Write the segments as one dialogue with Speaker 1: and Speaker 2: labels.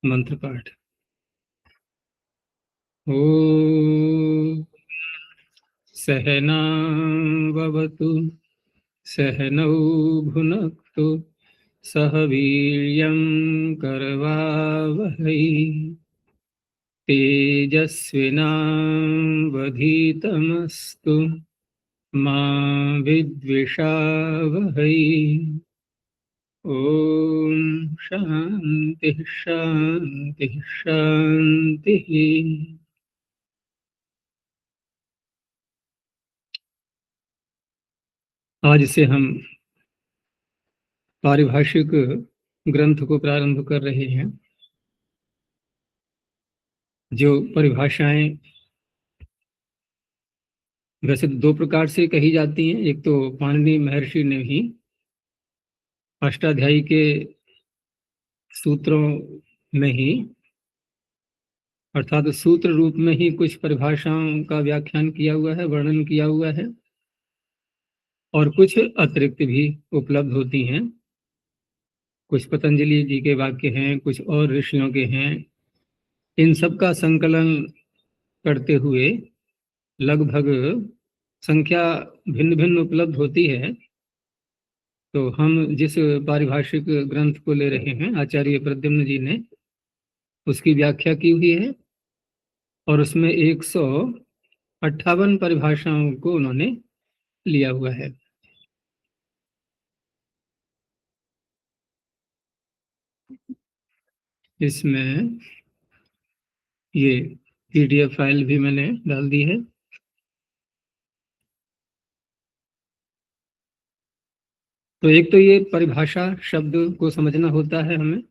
Speaker 1: मंत्र पाठ। ओम सहनावतु सहनौ भुनक्तु सह वीर्यं करवावहै तेजस्विनावधीतमस्तु मा विद्विषावहै। ओम शांति शांति शांति। आज से हम पारिभाषिक ग्रंथ को प्रारंभ कर रहे हैं। जो परिभाषाएं वैसे दो प्रकार से कही जाती हैं। एक तो पाणिनि महर्षि ने ही अष्टाध्यायी के सूत्रों में ही अर्थात सूत्र रूप में ही कुछ परिभाषाओं का व्याख्यान किया हुआ है, वर्णन किया हुआ है, और कुछ अतिरिक्त भी उपलब्ध होती हैं। कुछ पतंजलि जी के वाक्य हैं, कुछ और ऋषियों के हैं। इन सब का संकलन करते हुए लगभग संख्या भिन्न भिन्न उपलब्ध होती है। तो हम जिस पारिभाषिक ग्रंथ को ले रहे हैं, आचार्य प्रद्युम्न जी ने उसकी व्याख्या की हुई है, और उसमें 158 परिभाषाओं को उन्होंने लिया हुआ है। इसमें ये PDF फाइल भी मैंने डाल दी है। तो एक तो ये परिभाषा शब्द को समझना होता है हमें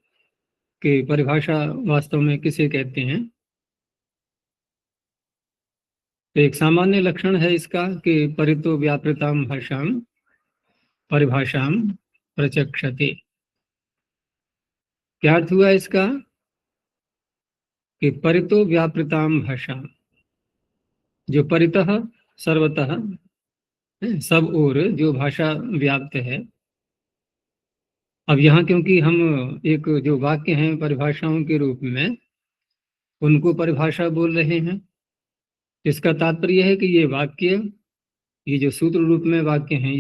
Speaker 1: कि परिभाषा वास्तव में किसे कहते हैं। तो एक सामान्य लक्षण है इसका कि परितो व्यापृताम भाषाम परिभाषाम प्रचक्षते। क्या अर्थ हुआ इसका कि परितो व्यापृताम भाषा, जो परितः सर्वतः सब ओर जो भाषा व्याप्त है। अब यहाँ क्योंकि हम एक जो वाक्य हैं परिभाषाओं के रूप में उनको परिभाषा बोल रहे हैं, इसका तात्पर्य है कि ये वाक्य, ये जो सूत्र रूप में वाक्य हैं,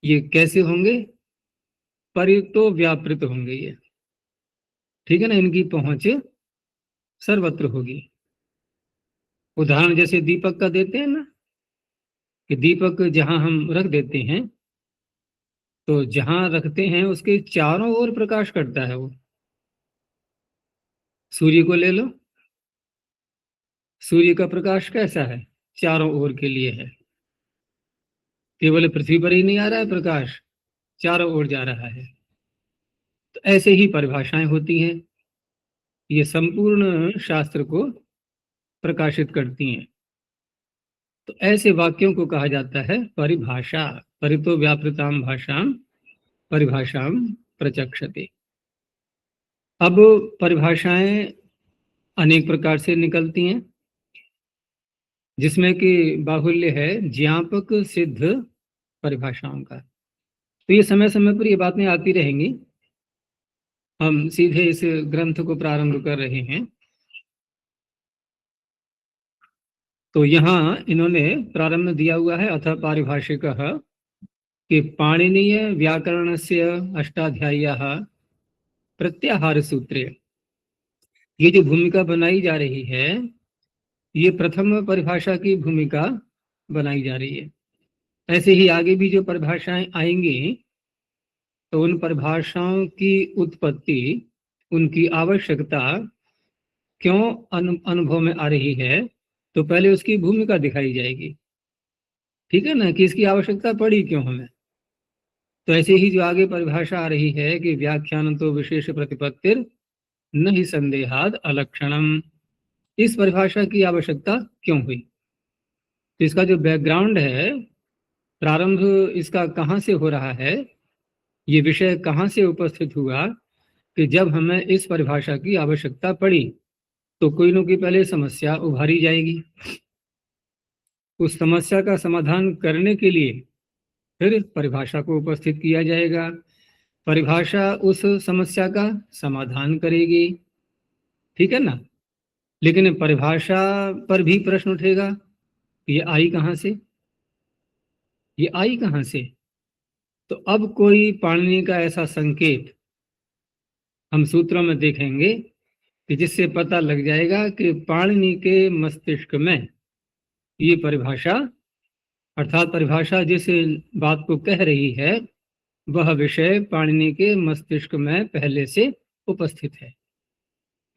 Speaker 1: ये कैसे होंगे? परितो व्यापृत होंगे ये, ठीक है ना। इनकी पहुंच सर्वत्र होगी। उदाहरण जैसे दीपक का देते हैं ना, कि दीपक जहां हम रख देते हैं तो जहां रखते हैं उसके चारों ओर प्रकाश करता है वो। सूर्य को ले लो, सूर्य का प्रकाश कैसा है? चारों ओर के लिए है। केवल पृथ्वी पर ही नहीं आ रहा है प्रकाश, चारों ओर जा रहा है। तो ऐसे ही परिभाषाएं होती हैं, ये संपूर्ण शास्त्र को प्रकाशित करती हैं। तो ऐसे वाक्यों को कहा जाता है परिभाषा। परितो व्यापृताम भाषाम परिभाषाम प्रचक्षते। अब परिभाषाएं अनेक प्रकार से निकलती हैं, जिसमें कि बाहुल्य है ज्ञापक सिद्ध परिभाषाओं का। तो ये समय समय पर ये बातें आती रहेंगी। हम सीधे इस ग्रंथ को प्रारंभ कर रहे हैं। तो यहाँ इन्होंने प्रारंभ दिया हुआ है अथ पारिभाषिक कि पाणिनीय व्याकरण से अष्टाध्यायी प्रत्याहार सूत्रे। ये जो भूमिका बनाई जा रही है, ये प्रथम परिभाषा की भूमिका बनाई जा रही है। ऐसे ही आगे भी जो परिभाषाएं आएंगी तो उन परिभाषाओं की उत्पत्ति, उनकी आवश्यकता क्यों अनुभव में आ रही है, तो पहले उसकी भूमिका दिखाई जाएगी, ठीक है ना, कि इसकी आवश्यकता पड़ी क्यों हमें। तो ऐसे ही जो आगे परिभाषा आ रही है कि व्याख्यान तो विशेष प्रतिपत्तिर न ही संदेहाद अलक्षणम, इस परिभाषा की आवश्यकता क्यों हुई। तो इसका जो बैकग्राउंड है, प्रारंभ इसका कहाँ से हो रहा है, ये विषय कहाँ से उपस्थित हुआ कि जब हमें इस परिभाषा की आवश्यकता पड़ी तो कोई न कोई पहले समस्या उभारी जाएगी। उस समस्या का समाधान करने के लिए फिर परिभाषा को उपस्थित किया जाएगा। परिभाषा उस समस्या का समाधान करेगी, ठीक है ना। लेकिन परिभाषा पर भी प्रश्न उठेगा, ये आई कहाँ से, ये आई कहाँ से। तो अब कोई पाणिनि का ऐसा संकेत हम सूत्रों में देखेंगे कि जिससे पता लग जाएगा कि पाणिनि के मस्तिष्क में ये परिभाषा, अर्थात परिभाषा जिस बात को कह रही है वह विषय पाणिनि के मस्तिष्क में पहले से उपस्थित है।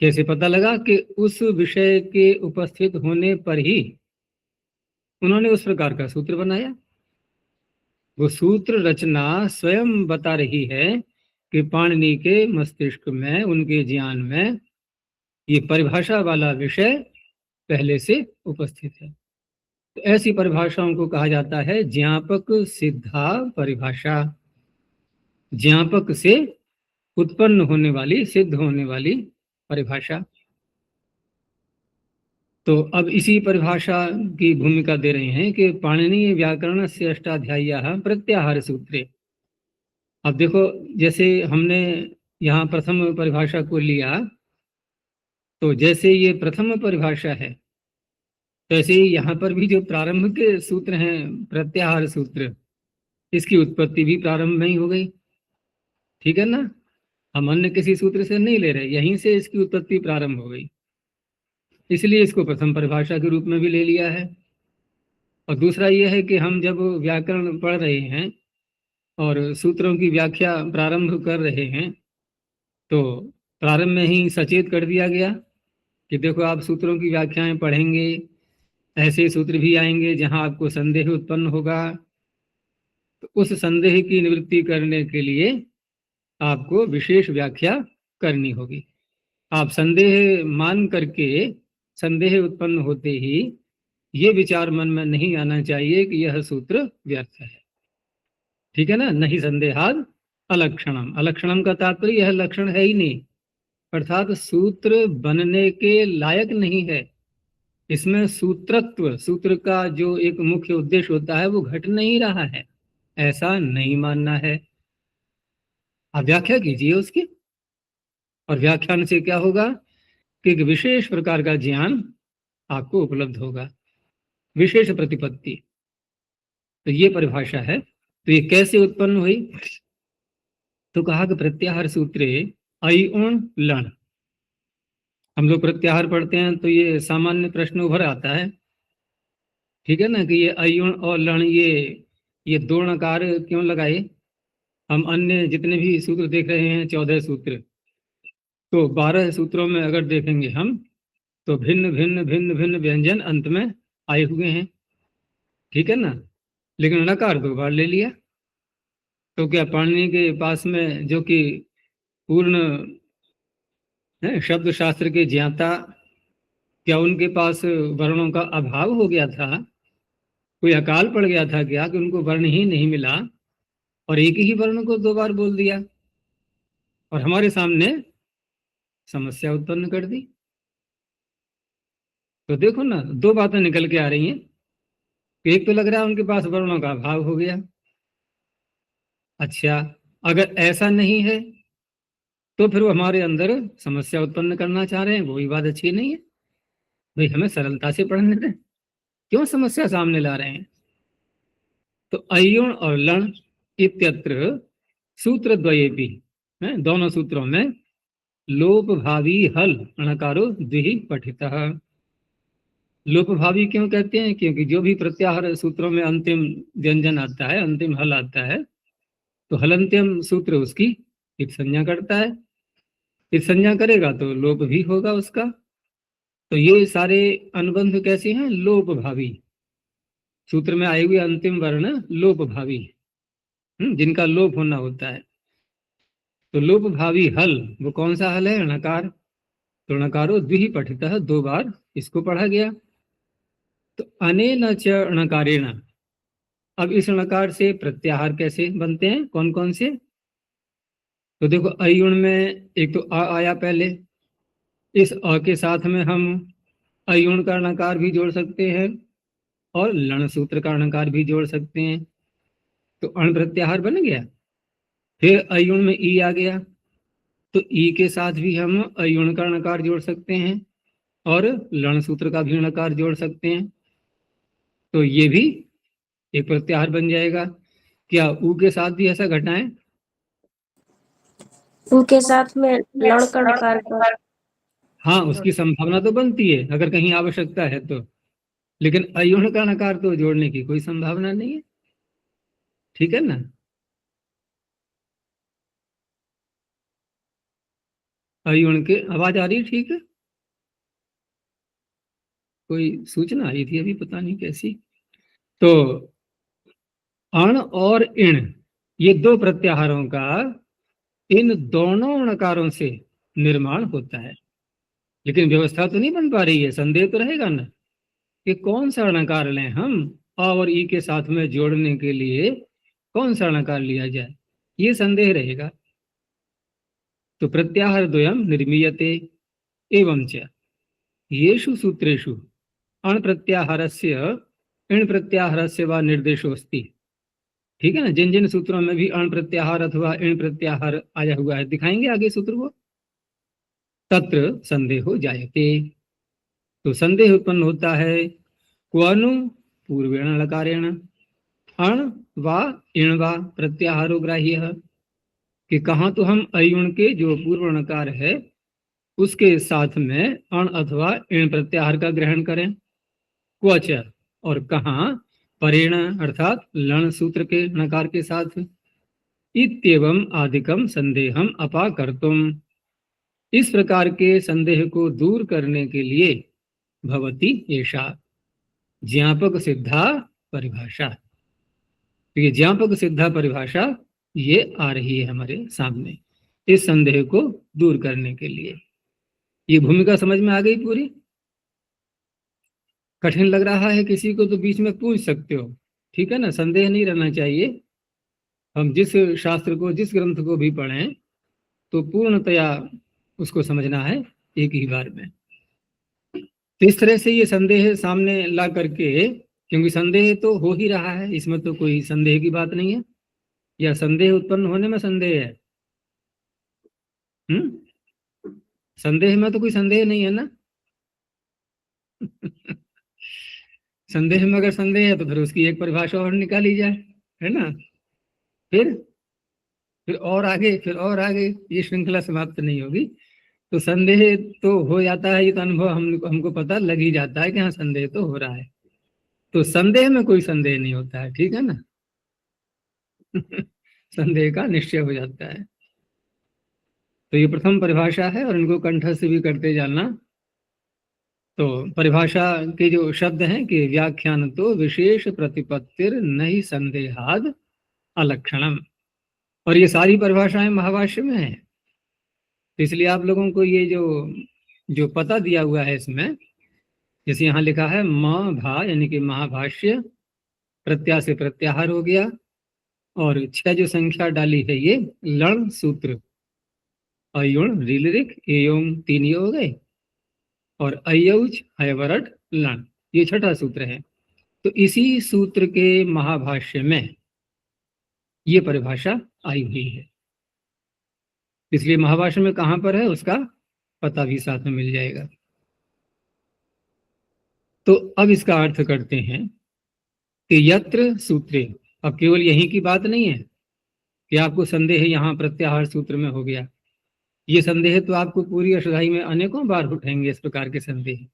Speaker 1: कैसे पता लगा कि उस विषय के उपस्थित होने पर ही उन्होंने उस प्रकार का सूत्र बनाया। वो सूत्र रचना स्वयं बता रही है कि पाणिनि के मस्तिष्क में, उनके ज्ञान में ये परिभाषा वाला विषय पहले से उपस्थित है। तो ऐसी परिभाषाओं को कहा जाता है ज्ञापक सिद्धा परिभाषा। ज्ञापक से उत्पन्न होने वाली, सिद्ध होने वाली परिभाषा। तो अब इसी परिभाषा की भूमिका दे रहे हैं कि पाणिनीय व्याकरण से अष्टाध्याय्याः प्रत्याहार सूत्रे। अब देखो, जैसे हमने यहाँ प्रथम परिभाषा को लिया, तो जैसे ये प्रथम परिभाषा है, तैसे ही यहाँ पर भी जो प्रारंभ के सूत्र हैं, प्रत्याहार सूत्र, इसकी उत्पत्ति भी प्रारंभ में ही हो गई, ठीक है ना। हम अन्य किसी सूत्र से नहीं ले रहे, यहीं से इसकी उत्पत्ति प्रारंभ हो गई, इसलिए इसको प्रथम परिभाषा के रूप में भी ले लिया है। और दूसरा ये है कि हम जब व्याकरण पढ़ रहे हैं और सूत्रों की व्याख्या प्रारंभ कर रहे हैं, तो प्रारंभ में ही सचेत कर दिया गया कि देखो, आप सूत्रों की व्याख्याएं पढ़ेंगे, ऐसे सूत्र भी आएंगे जहां आपको संदेह उत्पन्न होगा। तो उस संदेह की निवृत्ति करने के लिए आपको विशेष व्याख्या करनी होगी। आप संदेह मान करके, संदेह उत्पन्न होते ही ये विचार मन में नहीं आना चाहिए कि यह सूत्र व्यर्थ है, ठीक है ना। नहीं संदेहाद अलक्षणम, अलक्षणम का तात्पर्य यह लक्षण है ही नहीं, अर्थात सूत्र बनने के लायक नहीं है। इसमें सूत्रत्व, सूत्र का जो एक मुख्य उद्देश्य होता है वो घट नहीं रहा है, ऐसा नहीं मानना है। आप व्याख्या कीजिए उसकी, और व्याख्यान से क्या होगा कि एक विशेष प्रकार का ज्ञान आपको उपलब्ध होगा, विशेष प्रतिपत्ति। तो ये परिभाषा है। तो ये कैसे उत्पन्न हुई, तो कहा कि प्रत्याहार सूत्रे अय्युण लण। हम लोग प्रत्याहार पढ़ते हैं तो ये सामान्य प्रश्न उभर आता है, ठीक है ना, कि ये अय्युण और लण, ये दो णकार क्यों लगाए। हम अन्य जितने भी सूत्र देख रहे हैं, 14 सूत्र, तो 12 सूत्रों में अगर देखेंगे हम, तो भिन्न भिन्न भिन्न भिन्न व्यंजन अंत में आए हुए हैं, ठीक है ना। लेकिन नकार 2 बार ले लिया। तो क्या पाणिनि के पास में, जो कि पूर्ण शब्द शास्त्र के ज्ञाता, क्या उनके पास वर्णों का अभाव हो गया था, कोई अकाल पड़ गया था क्या कि उनको वर्ण ही नहीं मिला और एक ही वर्ण को 2 बार बोल दिया और हमारे सामने समस्या उत्पन्न कर दी। तो देखो ना, 2 बातें निकल के आ रही हैं। एक तो लग रहा है उनके पास वर्णों का अभाव हो गया। अच्छा, अगर ऐसा नहीं है तो फिर वो हमारे अंदर समस्या उत्पन्न करना चाह रहे हैं, वो भी बात अच्छी नहीं है। भाई हमें सरलता से पढ़ने दें, क्यों समस्या सामने ला रहे हैं। तो अय्युण और लण इत्यत्र सूत्र द्वयेपि, दोनों सूत्रों में लोप भावी हल अणकारो द्विहि पठितः। लोप भावी क्यों कहते हैं, क्योंकि जो भी प्रत्याहार सूत्रों में अंतिम व्यंजन आता है, अंतिम हल आता है, तो हलंत्यम सूत्र उसकी इत संज्ञा करता है। इत संज्ञा करेगा तो लोप भी होगा उसका। तो ये सारे अनुबंध कैसे हैं, लोप भावी। सूत्र में आए हुए अंतिम वर्ण लोप भावी, जिनका लोप होना होता है। तो लोप भावी हल, वो कौन सा हल है, णकार। तो णकारो द्विहि पठितः, 2 बार इसको पढ़ा गया। तो अनेन च णकारेण, अब इस णकार से प्रत्याहार कैसे बनते हैं, कौन कौन से। तो देखो, अयुण में एक तो अ आया पहले, इस अ के साथ में हम अयुण का णकार भी जोड़ सकते हैं और लण सूत्र का णकार भी जोड़ सकते हैं। तो अण प्रत्याहार बन गया। फिर अयुण में ई आ गया, तो ई के साथ भी हम अयुण का णकार जोड़ सकते हैं और लण सूत्र का भी णकार जोड़ सकते हैं। तो ये भी एक प्रत्याहार बन जाएगा। क्या ऊ के साथ भी ऐसा घटाएं?
Speaker 2: ऊ के साथ में लण का णकार का,
Speaker 1: हाँ, उसकी संभावना तो बनती है अगर कहीं आवश्यकता है तो, लेकिन अयुण का णकार तो जोड़ने की कोई संभावना नहीं है। ठीक है ना? अयुण के आवाज आ रही है? ठीक है। कोई सूचना आई थी अभी, पता नहीं कैसी। तो अण और इण, ये दो प्रत्याहारों का इन दोनों णकारों से निर्माण होता है। लेकिन व्यवस्था तो नहीं बन पा रही है, संदेह तो रहेगा ना कि कौन सा णकार लें हम, अ और ई के साथ में जोड़ने के लिए कौन सा णकार लिया जाए, ये संदेह रहेगा। तो प्रत्याहार द्वयम निर्मीयते एवं च येषु सूत्रेषु अण प्रत्याहारस्य इण प्रत्याहारस्य वा निर्देशोस्ति। ठीक है ना? जिन जिन सूत्रों में भी अण प्रत्याहार अथवा इण प्रत्याहार आया हुआ है, दिखाएंगे आगे सूत्र को, तत्र संदेहो जायते, तो संदेह उत्पन्न होता है। क्वनु पूर्वेण लकारेण अण वा इण वा प्रत्याहारो ग्राह्य, कि कहाँ तो हम अयुण के जो पूर्व णकार है उसके साथ में अण अथवा इण प्रत्याहार का ग्रहण करें, क्वच, और कहाँ परेण अर्थात लण सूत्र के णकार के साथ। इत्येवं आदिकम संदेहम अपाकर्तुम, इस प्रकार के संदेह को दूर करने के लिए भवती एषा ज्ञापक सिद्धा परिभाषा। तो ये ज्ञापक सिद्धा परिभाषा ये आ रही है हमारे सामने इस संदेह को दूर करने के लिए। ये भूमिका समझ में आ गई पूरी? कठिन लग रहा है किसी को तो बीच में पूछ सकते हो, ठीक है ना? संदेह नहीं रहना चाहिए। हम जिस शास्त्र को, जिस ग्रंथ को भी पढ़ें तो पूर्णतया उसको समझना है एक ही बार में। तो इस तरह से ये संदेह सामने ला करके, क्योंकि संदेह तो हो ही रहा है, इसमें तो कोई संदेह की बात नहीं है, या संदेह उत्पन्न होने में संदेह है? संदेह में तो कोई संदेह नहीं है ना। संदेह में अगर संदेह है तो फिर उसकी एक परिभाषा और निकाली जाए, है ना? फिर और आगे, फिर और आगे, ये श्रृंखला समाप्त नहीं होगी। तो संदेह तो हो जाता है, ये तो अनुभव हमको पता लग ही जाता है कि हाँ संदेह तो हो रहा है। तो संदेह में कोई संदेह नहीं होता है, ठीक है ना? संदेह का निश्चय हो जाता है। तो ये प्रथम परिभाषा है और इनको कंठस्थ भी करते जाना। तो परिभाषा के जो शब्द हैं कि व्याख्यान तो विशेष प्रतिपत्तिर नहीं संदेहाद अलक्षणम, और ये सारी परिभाषाएं महाभाष्य में है। तो इसलिए आप लोगों को ये जो जो पता दिया हुआ है इसमें, जैसे यहाँ लिखा है म भा यानी कि महाभाष्य, प्रत्या से प्रत्याहार हो गया, और 6 जो संख्या डाली है ये लण सूत्र, अयुण रीलरिक एयों 3 ये हो गए, और अयौच हयवरट लण, ये छठा सूत्र है। तो इसी सूत्र के महाभाष्य में ये परिभाषा आई हुई है, इसलिए महाभाष्य में कहाँ पर है उसका पता भी साथ में मिल जाएगा। तो अब इसका अर्थ करते हैं कि यत्र सूत्रे, अब केवल यही की बात नहीं है कि आपको संदेह यहाँ प्रत्याहार सूत्र में हो गया। ये संदेह तो आपको पूरी अष्टधाई में अनेकों बार उठेंगे इस प्रकार के संदेह।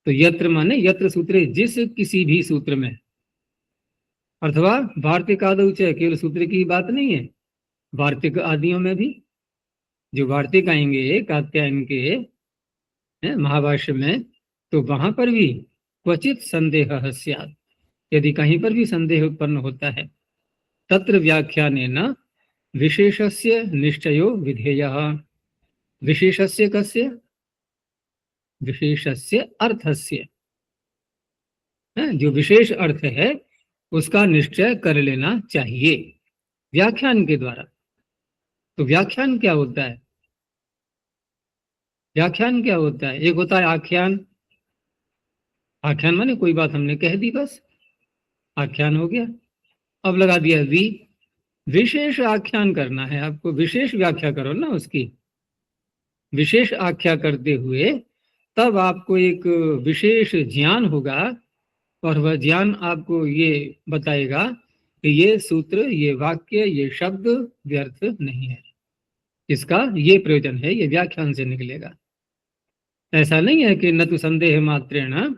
Speaker 1: तो यत्र माने यत्र सूत्रे, जिस किसी भी सूत्र में, अथवा वार्तिक आदि, केवल सूत्र की बात नहीं है, वार्तिक आदियों में भी जो वार्तिक आएंगे कात्यायन के महाभाष्य में, तो वहां पर भी क्वचित संदेह स्यात्, यदि कहीं पर भी संदेह उत्पन्न होता है, तत्र व्याख्यानेन विशेषस्य निश्चयो विधेयः। विशेषस्य कस्य? विशेषस्य अर्थस्य, जो विशेष अर्थ है उसका निश्चय कर लेना चाहिए व्याख्यान के द्वारा। तो व्याख्यान क्या होता है? व्याख्यान क्या होता है? एक होता है आख्यान। आख्यान माने कोई बात हमने कह दी, बस आख्यान हो गया। अब लगा दिया वी, विशेष आख्यान करना है आपको, विशेष व्याख्या करो ना उसकी, विशेष आख्या करते हुए तब आपको एक विशेष ज्ञान होगा, और वह ज्ञान आपको ये बताएगा कि ये सूत्र, ये वाक्य, ये शब्द व्यर्थ नहीं है, इसका ये प्रयोजन है, ये व्याख्यान से निकलेगा। ऐसा नहीं है कि न तो संदेह मात्रेण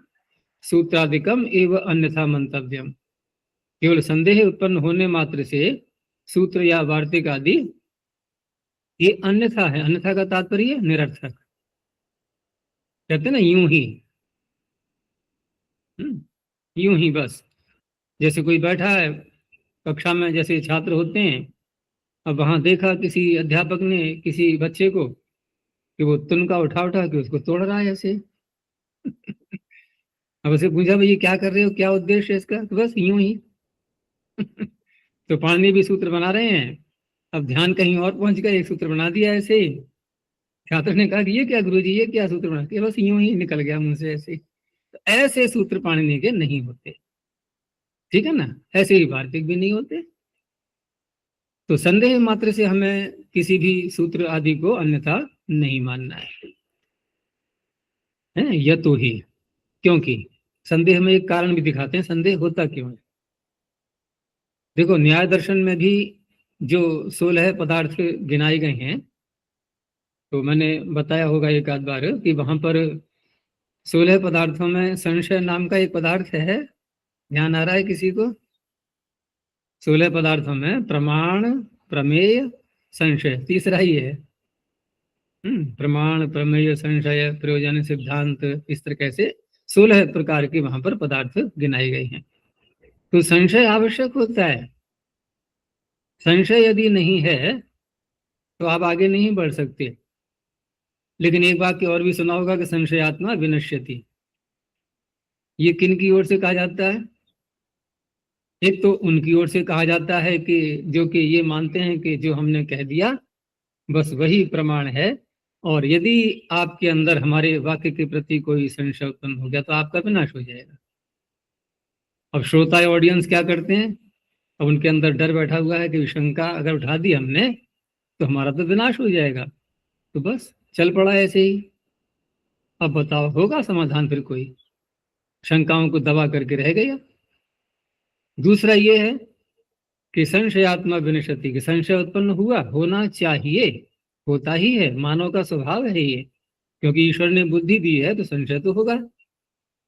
Speaker 1: सूत्रादिकम एवं अन्यथा मंतव्यम, केवल संदेह उत्पन्न होने मात्र से सूत्र या वार्तिक आदि ये अन्यथा है। अन्यथा का तात्पर्य निरर्थक, कहते ना यूं ही, यूं ही बस। जैसे कोई बैठा है कक्षा में, जैसे छात्र होते हैं, अब वहां देखा किसी अध्यापक ने किसी बच्चे को कि वो तुनका उठा उठा के उसको तोड़ रहा है ऐसे। अब उसे पूछा भाई ये क्या कर रहे हो, क्या उद्देश्य है इसका, तो बस यूं ही। तो पाणिनि भी सूत्र बना रहे हैं, अब ध्यान कहीं और पहुंच गया, एक सूत्र बना दिया ऐसे ही। छात्र ने कहा कि ये क्या गुरुजी, ये क्या सूत्र बना दिया, बस यूं ही निकल गया मुंह से ऐसे। तो ऐसे सूत्र पाणिनि के नहीं होते, ठीक है ना, ऐसे ही वार्तिक भी नहीं होते। तो संदेह मात्र से हमें किसी भी सूत्र आदि को अन्यथा नहीं मानना है यह तो ही, क्योंकि संदेह में एक कारण भी दिखाते हैं, संदेह होता क्यों है। देखो न्याय दर्शन में भी जो 16 पदार्थ गिनाए गए हैं, तो मैंने बताया होगा एक आध बार कि वहां पर 16 पदार्थों में संशय नाम का एक पदार्थ है, ध्यान आ रहा है किसी को? 16 पदार्थों में प्रमाण, प्रमेय, संशय, तीसरा ही है। प्रमाण, प्रमेय, संशय, प्रयोजन, सिद्धांत, इस तरह से 16 प्रकार के वहां पर पदार्थ गिनाए गए हैं। तो संशय आवश्यक होता है, संशय यदि नहीं है तो आप आगे नहीं बढ़ सकते। लेकिन एक वाक्य और भी सुना होगा कि संशयात्मा विनश्यति, ये किन की ओर से कहा जाता है? एक तो उनकी ओर से कहा जाता है कि जो कि ये मानते हैं कि जो हमने कह दिया बस वही प्रमाण है, और यदि आपके अंदर हमारे वाक्य के प्रति कोई संशय उत्पन्न हो गया तो आपका विनाश हो जाएगा। अब श्रोता या ऑडियंस क्या करते हैं? अब उनके अंदर डर बैठा हुआ है कि शंका अगर उठा दी हमने तो हमारा तो विनाश हो जाएगा, तो बस चल पड़ा ऐसे ही। अब बताओ होगा समाधान फिर कोई? शंकाओं को दबा करके रह गया। दूसरा ये है कि संशयात्मा विनश्यति, कि संशय उत्पन्न हुआ, होना चाहिए, होता ही है, मानव का स्वभाव है ये, क्योंकि ईश्वर ने बुद्धि दी है तो संशय तो होगा।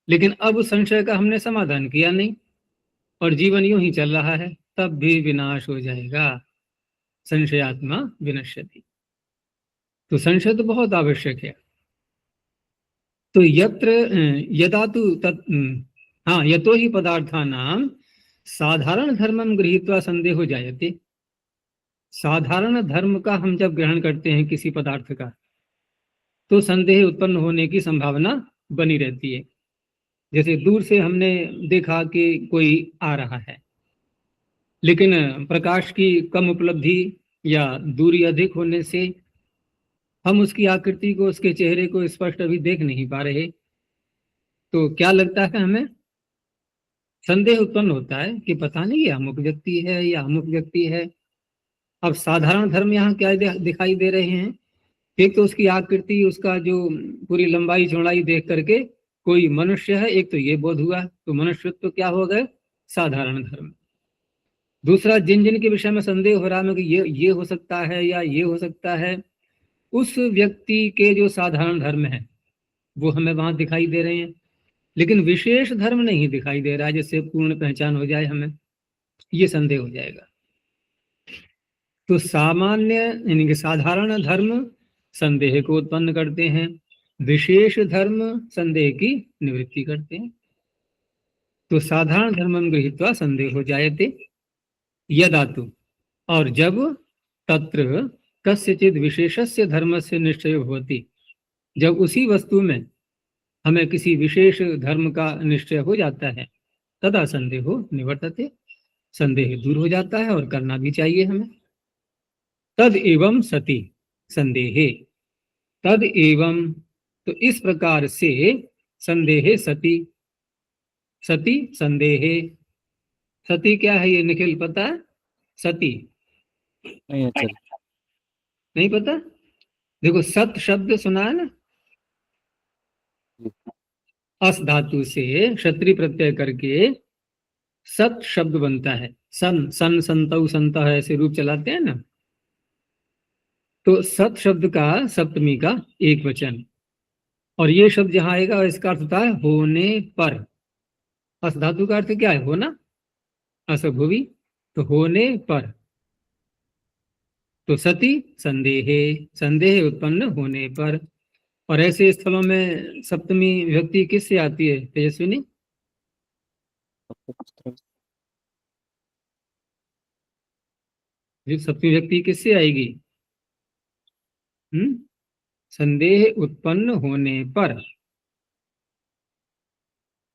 Speaker 1: लेकिन अब उस संशय का हमने समाधान किया नहीं और जीवन यूं ही चल रहा है, तब भी विनाश हो जाएगा। संशयात्मा विनश्यति, तो संशय तो बहुत आवश्यक है। तो यत्र यदा तु तत् हाँ यतो ही पदार्थानाम साधारण धर्मम गृहीत्वा संदेहो जायते। साधारण धर्म का हम जब ग्रहण करते हैं किसी पदार्थ का, तो संदेह उत्पन्न होने की संभावना बनी रहती है। जैसे दूर से हमने देखा कि कोई आ रहा है, लेकिन प्रकाश की कम उपलब्धि या दूरी अधिक होने से हम उसकी आकृति को, उसके चेहरे को स्पष्ट अभी देख नहीं पा रहे, तो क्या लगता है हमें? संदेह उत्पन्न होता है कि पता नहीं ये अमुक व्यक्ति है या अमुक व्यक्ति है। अब साधारण धर्म यहाँ क्या दिखाई दे रहे हैं? एक तो उसकी आकृति, उसका जो पूरी लंबाई चौड़ाई देख करके कोई मनुष्य है, एक तो ये बोध हुआ, तो मनुष्यत्व तो क्या हो गए? साधारण धर्म। दूसरा, जिन जिन के विषय में संदेह हो रहा है कि ये हो सकता है या ये हो सकता है, उस व्यक्ति के जो साधारण धर्म है वो हमें वहां दिखाई दे रहे हैं, लेकिन विशेष धर्म नहीं दिखाई दे रहा है जिससे पूर्ण पहचान हो जाए हमें, ये संदेह हो जाएगा। तो सामान्य यानी कि साधारण धर्म संदेह को उत्पन्न करते हैं, विशेष धर्म संदेह की निवृत्ति करते हैं। तो साधारण धर्मम गृहीत्वा संदेह हो जायते यदातु, और जब तत्र कस्यचित् विशेषस्य धर्मस्य निश्चय होती, जब उसी वस्तु में हमें किसी विशेष धर्म का निश्चय हो जाता है, तदा संदेहो निवर्तते, संदेह दूर हो जाता है और करना भी चाहिए हमें। तद एवं सति संदेहे, तद एवं, तो इस प्रकार से संदेहे सति, सति संदेहे। सति क्या है ये निखिल पता है? सति
Speaker 3: नहीं आचार्य।
Speaker 1: नहीं पता? देखो सत शब्द सुना है ना, अस धातु से क्षत्रिय प्रत्यय करके सत शब्द बनता है। सन सन संतौ संत ऐसे रूप चलाते हैं ना, तो सत शब्द का सप्तमी का एक वचन, और ये शब्द जहां आएगा इसका अर्थ होता है होने पर। अस धातु का अर्थ क्या है? होना, असभुवि, तो होने पर। तो सती संदेहे, संदेह उत्पन्न होने पर। और ऐसे स्थलों में सप्तमी विभक्ति किससे आती है तेजस्विनी? सप्तमी विभक्ति किससे आएगी? संदेह उत्पन्न होने पर।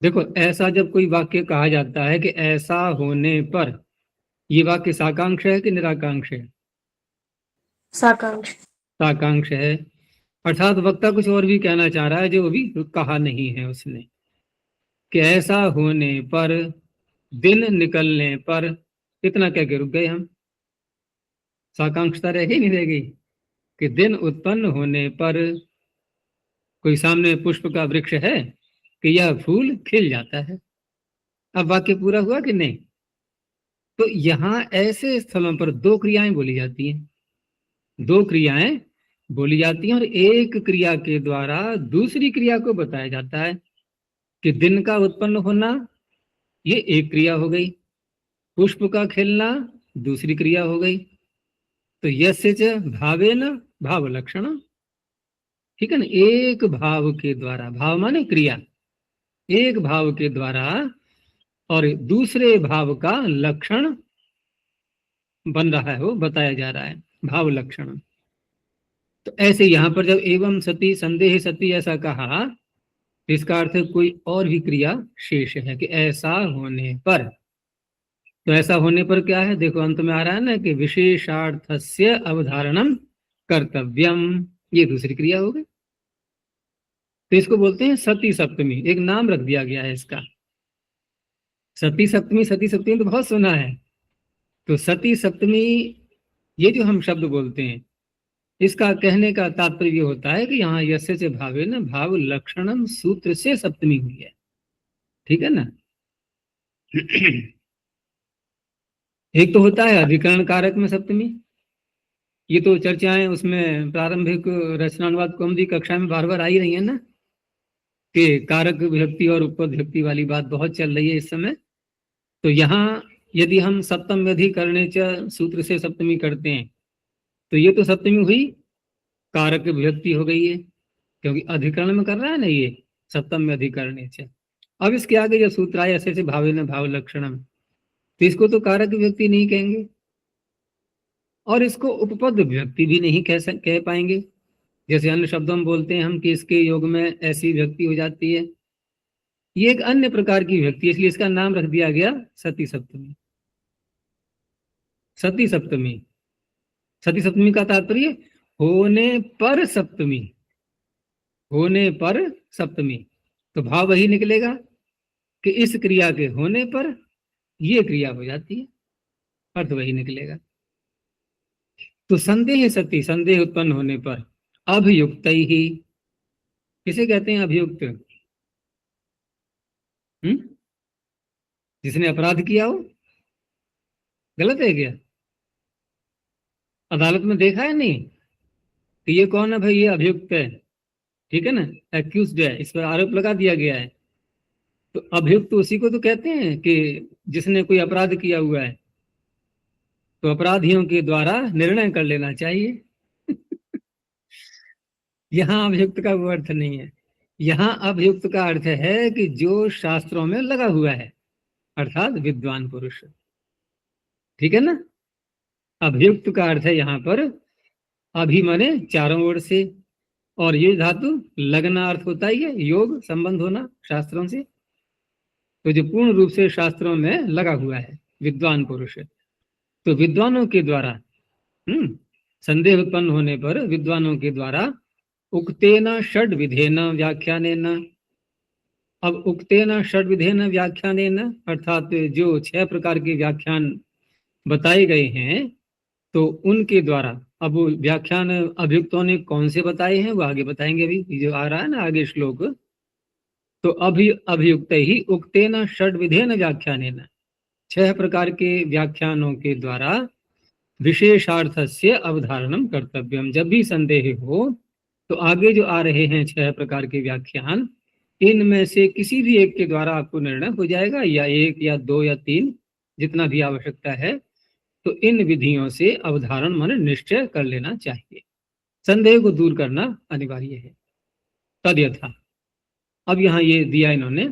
Speaker 1: देखो ऐसा जब कोई वाक्य कहा जाता है कि ऐसा होने पर, ये वाक्य साकांक्ष है कि निराकांक्ष है?
Speaker 2: साकांक्ष।
Speaker 1: साकांक्ष है, अर्थात वक्ता कुछ और भी कहना चाह रहा है जो अभी कहा नहीं है उसने, कि ऐसा होने पर, दिन निकलने पर। इतना कह के रुक गए हम। साकांक्षता रह गई नहीं रह गई? कि दिन उत्पन्न होने पर कोई सामने पुष्प का वृक्ष है कि यह फूल खिल जाता है। अब वाक्य पूरा हुआ कि नहीं? तो यहां ऐसे स्थलों पर दो क्रियाएं बोली जाती हैं, दो क्रियाएं बोली जाती हैं, और एक क्रिया के द्वारा दूसरी क्रिया को बताया जाता है। कि दिन का उत्पन्न होना, ये एक क्रिया हो गई, पुष्प का खिलना दूसरी क्रिया हो गई। तो यस्य च भावेन भाव लक्षण, ठीक है ना, एक भाव के द्वारा, भाव माने क्रिया, एक भाव के द्वारा और दूसरे भाव का लक्षण बन रहा है, वो बताया जा रहा है, भाव लक्षण। तो ऐसे यहां पर जब एवं सती संदेह सती ऐसा कहा, इसका अर्थ कोई और भी क्रिया शेष है कि ऐसा होने पर। तो ऐसा होने पर क्या है? देखो अंत में आ रहा है ना कि विशेषार्थस्य अवधारणम कर्तव्यम, ये दूसरी क्रिया हो गई। तो इसको बोलते हैं सती सप्तमी, एक नाम रख दिया गया है इसका। सती सप्तमी, सती सप्तमी तो बहुत सुना है। तो सती सप्तमी, ये जो हम शब्द बोलते हैं, इसका कहने का तात्पर्य ये होता है कि यहाँ यस्य से भावे न भाव लक्षणम सूत्र से सप्तमी हुई है, ठीक है ना। एक तो होता है अधिकरण कारक में सप्तमी, ये तो चर्चाएं उसमें प्रारंभिक रचनानुवाद कौमुदी कक्षा में बार बार आई रही है ना, कि कारक विभक्ति और उपपद विभक्ति वाली बात बहुत चल रही है इस समय। तो यहाँ यदि हम सप्तम अधिकरणे च सूत्र से सप्तमी करते हैं, तो ये तो सप्तमी हुई, कारक विभक्ति हो गई है, क्योंकि अधिकरण में कर रहा है ना ये, सप्तम में अधिकरणे च। अब इसके आगे जब सूत्र आए ऐसे भावे न भाव लक्षणम, तो इसको तो कारक विभक्ति नहीं कहेंगे, और इसको उपपद विभक्ति भी नहीं कह पाएंगे। जैसे अन्य शब्दों में बोलते हैं हम कि इसके योग में ऐसी विभक्ति हो जाती है, ये एक अन्य प्रकार की विभक्ति है, इसलिए इसका नाम रख दिया गया सती सप्तमी। सती सप्तमी, सती सप्तमी का तात्पर्य होने पर सप्तमी, होने पर सप्तमी। तो भाव वही निकलेगा कि इस क्रिया के होने पर ये क्रिया हो जाती है, अर्थ वही निकलेगा। तो संदेह सती, संदेह उत्पन्न होने पर, अभियुक्त ही, किसे कहते हैं अभियुक्त? जिसने अपराध किया हो। गलत है क्या? अदालत में देखा है नहीं कि ये कौन है भाई, ये अभियुक्त है, ठीक है ना, एक्यूज्ड है, इस पर आरोप लगा दिया गया है। तो अभियुक्त उसी को तो कहते हैं कि जिसने कोई अपराध किया हुआ है, तो अपराधियों के द्वारा निर्णय कर लेना चाहिए। यहाँ अभियुक्त का वो अर्थ नहीं है, यहाँ अभियुक्त का अर्थ है कि जो शास्त्रों में लगा हुआ है, अर्थात विद्वान पुरुष, ठीक है ना। अभियुक्त का अर्थ है यहाँ पर अभि माने चारों ओर से, और ये धातु लगना अर्थ होता ही है, योग संबंध होना शास्त्रों से। तो जो पूर्ण रूप से शास्त्रों में लगा हुआ है, विद्वान पुरुष। तो विद्वानों के द्वारा संदेह उत्पन्न होने पर विद्वानों के द्वारा उक्तेन षड विधेन व्याख्यानेन। अब उक्तेन षड विधेन व्याख्यानेन अर्थात जो 6 प्रकार के व्याख्यान बताए गए हैं, तो उनके द्वारा अब वो व्याख्यान अभियुक्तों ने कौन से बताए हैं वो आगे बताएंगे। अभी ये जो आ रहा है ना आगे श्लोक, तो अभियुक्त ही उक्तेन षड्विधेन व्याख्यानेन, 6 प्रकार के व्याख्यानों के द्वारा विशेषार्थस्य अवधारणम कर्तव्यम। जब भी संदेह हो तो आगे जो आ रहे हैं 6 प्रकार के व्याख्यान, इनमें से किसी भी एक के द्वारा आपको निर्णय हो जाएगा, या 1 या 2 या 3, जितना भी आवश्यकता है। तो इन विधियों से अवधारण मन निश्चय कर लेना चाहिए, संदेह को दूर करना अनिवार्य है। तद यथा, अब यहाँ ये दिया इन्होंने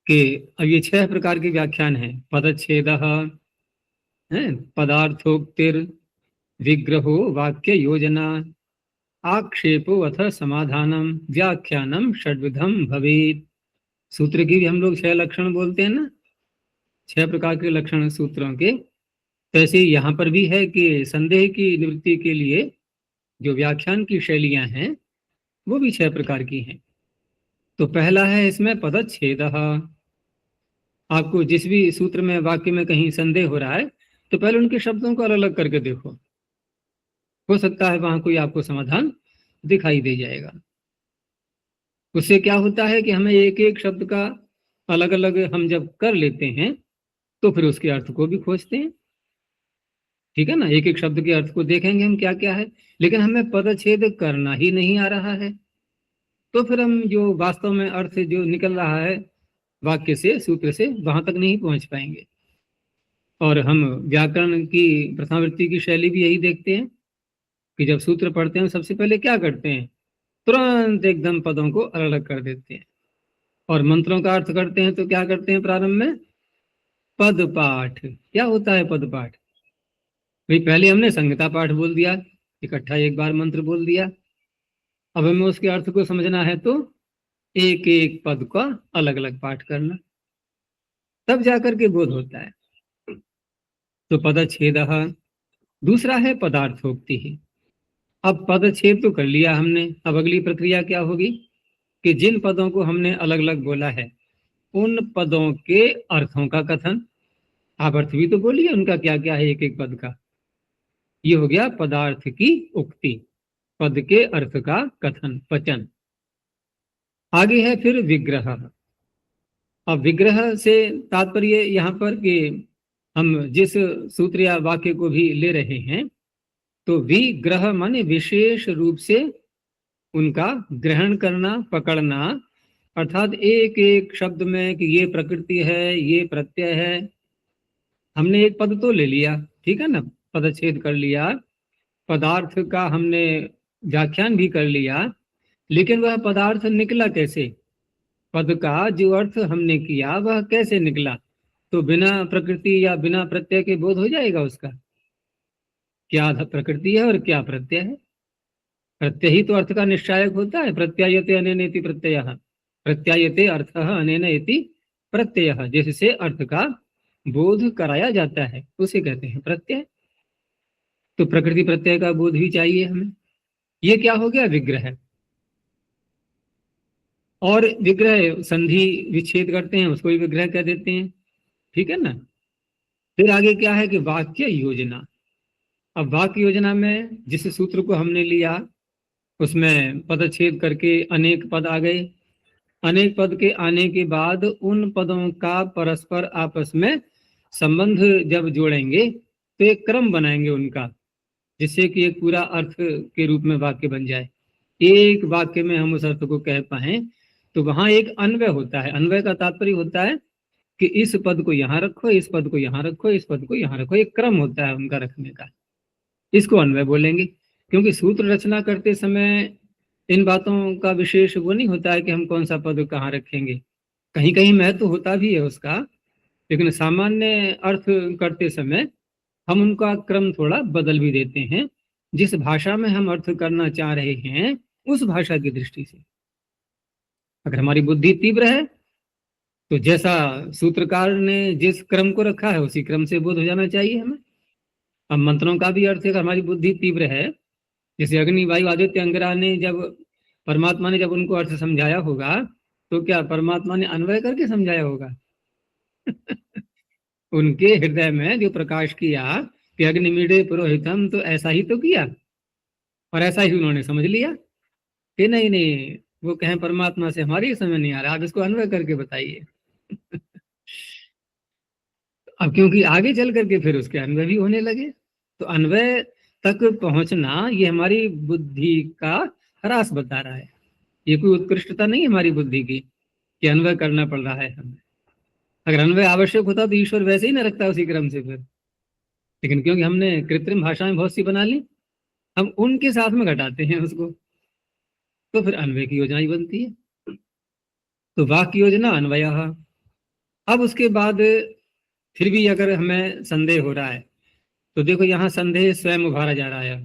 Speaker 1: कि अब ये 6 प्रकार के व्याख्यान हैं। पदच्छेद है, पदार्थोक्तिर, विग्रहो वाक्य योजना, आक्षेपो अथ समाधानम, व्याख्यानम षड्विधम भवेत्। सूत्र की भी हम लोग 6 लक्षण बोलते हैं ना, 6 प्रकार के लक्षण सूत्रों के। तैसे यहाँ पर भी है कि संदेह की निवृत्ति के लिए जो व्याख्यान की शैलियां हैं वो भी 6 प्रकार की हैं। तो पहला है इसमें पदच्छेद। आपको जिस भी सूत्र में वाक्य में कहीं संदेह हो रहा है तो पहले उनके शब्दों को अलग अलग करके देखो, हो सकता है वहां कोई आपको समाधान दिखाई दे जाएगा। उससे क्या होता है कि हमें एक एक शब्द का अलग अलग हम जब कर लेते हैं तो फिर उसके अर्थ को भी खोजते हैं, ठीक है ना। एक एक शब्द के अर्थ को देखेंगे हम क्या क्या है, लेकिन हमें पदच्छेद करना ही नहीं आ रहा है, तो फिर हम जो वास्तव में अर्थ जो निकल रहा है वाक्य से, सूत्र से, वहां तक नहीं पहुंच पाएंगे। और हम व्याकरण की प्रथमावृत्ति की शैली भी यही देखते हैं कि जब सूत्र पढ़ते हैं सबसे पहले क्या करते हैं, तुरंत एकदम पदों को अलग अलग कर देते हैं। और मंत्रों का अर्थ करते हैं तो क्या करते हैं प्रारंभ में, पद पाठ। क्या होता है पद पाठ? भाई पहले हमने संहिता पाठ बोल दिया, इकट्ठा एक बार मंत्र बोल दिया। अब हमें उसके अर्थ को समझना है तो एक एक पद का अलग अलग पाठ करना, तब जाकर के बोध होता है। तो पदच्छेद। दूसरा है पदार्थोक्ति ही। अब पदच्छेद तो कर लिया हमने, अब अगली प्रक्रिया क्या होगी कि जिन पदों को हमने अलग अलग बोला है उन पदों के अर्थों का कथन। आप अर्थ भी तो बोलिए उनका क्या क्या है एक एक पद का। ये हो गया पदार्थ की उक्ति, पद के अर्थ का कथन, पचन। आगे है फिर विग्रह। अब विग्रह से तात्पर्य यहाँ पर कि हम जिस सूत्र या वाक्य को भी ले रहे हैं तो विग्रह माने विशेष रूप से उनका ग्रहण करना, पकड़ना। अर्थात एक एक शब्द में कि ये प्रकृति है, ये प्रत्यय है। हमने एक पद तो ले लिया, ठीक है ना, पदच्छेद कर लिया, पदार्थ का हमने व्याख्यान भी कर लिया, लेकिन वह पदार्थ निकला कैसे, पद का जो अर्थ हमने किया वह कैसे निकला। तो बिना प्रकृति या बिना प्रत्यय के बोध हो जाएगा उसका, क्या प्रकृति है और क्या प्रत्यय है। प्रत्यय ही तो अर्थ का निश्चायक होता है। प्रत्यायते अनेनेति प्रत्ययः, प्रत्यायते अर्थः अनेन इति प्रत्ययः, जिससे अर्थ का बोध कराया जाता है उसे कहते हैं प्रत्यय। तो प्रकृति प्रत्यय का बोध भी चाहिए हमें। ये क्या हो गया, विग्रह। और विग्रह संधि विच्छेद करते हैं उसको भी विग्रह कह देते हैं, ठीक है ना। फिर आगे क्या है कि वाक्य योजना। अब वाक्य योजना में जिस सूत्र को हमने लिया उसमें पदच्छेद करके अनेक पद आ गए। अनेक पद के आने के बाद उन पदों का परस्पर आपस में संबंध जब जोड़ेंगे तो एक क्रम बनाएंगे उनका, जिससे कि एक पूरा अर्थ के रूप में वाक्य बन जाए। एक वाक्य में हम उस अर्थ को कह पाए तो वहां एक अन्वय होता है। अन्वय का तात्पर्य होता है कि इस पद को यहाँ रखो, इस पद को यहाँ रखो, इस पद को यहाँ रखो, एक क्रम होता है उनका रखने का, इसको अन्वय बोलेंगे। क्योंकि सूत्र रचना करते समय इन बातों का विशेष वो नहीं होता है कि हम कौन सा पद कहाँ रखेंगे। कहीं कहीं महत्व होता भी है उसका, लेकिन सामान्य अर्थ करते समय हम उनका क्रम थोड़ा बदल भी देते हैं, जिस भाषा में हम अर्थ करना चाह रहे हैं उस भाषा की दृष्टि से। अगर हमारी बुद्धि तीव्र है तो जैसा सूत्रकार ने जिस क्रम को रखा है उसी क्रम से बोध हो जाना चाहिए हमें। अब मंत्रों का भी अर्थ है, हमारी बुद्धि तीव्र है, जैसे अग्नि वायु आदित्य अंगिरा ने जब परमात्मा ने जब उनको अर्थ समझाया होगा तो क्या परमात्मा ने अन्वय करके समझाया होगा उनके हृदय में जो प्रकाश किया कि अग्निमीडे पुरोहितम, तो ऐसा ही तो किया और ऐसा ही उन्होंने समझ लिया कि नहीं नहीं, वो कहें परमात्मा से हमारी ही समझ नहीं आ रहा, आप इसको अन्वय करके बताइए। अब क्योंकि आगे चल करके फिर उसके अन्वय भी होने लगे, तो अन्वय तक पहुंचना ये हमारी बुद्धि का ह्रास बता रहा है। ये कोई उत्कृष्टता नहीं है हमारी बुद्धि की कि अन्वय करना पड़ रहा है हमें। अगर अन्वय आवश्यक होता तो ईश्वर वैसे ही ना रखता उसी क्रम से फिर, लेकिन क्योंकि हमने कृत्रिम भाषाएं बहुत सी बना ली, हम उनके साथ में घटाते हैं उसको, तो फिर अन्वय की योजना ही बनती है। तो वाक्य योजना अन्वय। अब उसके बाद फिर भी अगर हमें संदेह हो रहा है, तो देखो यहाँ संदेह स्वयं उभारा जा रहा है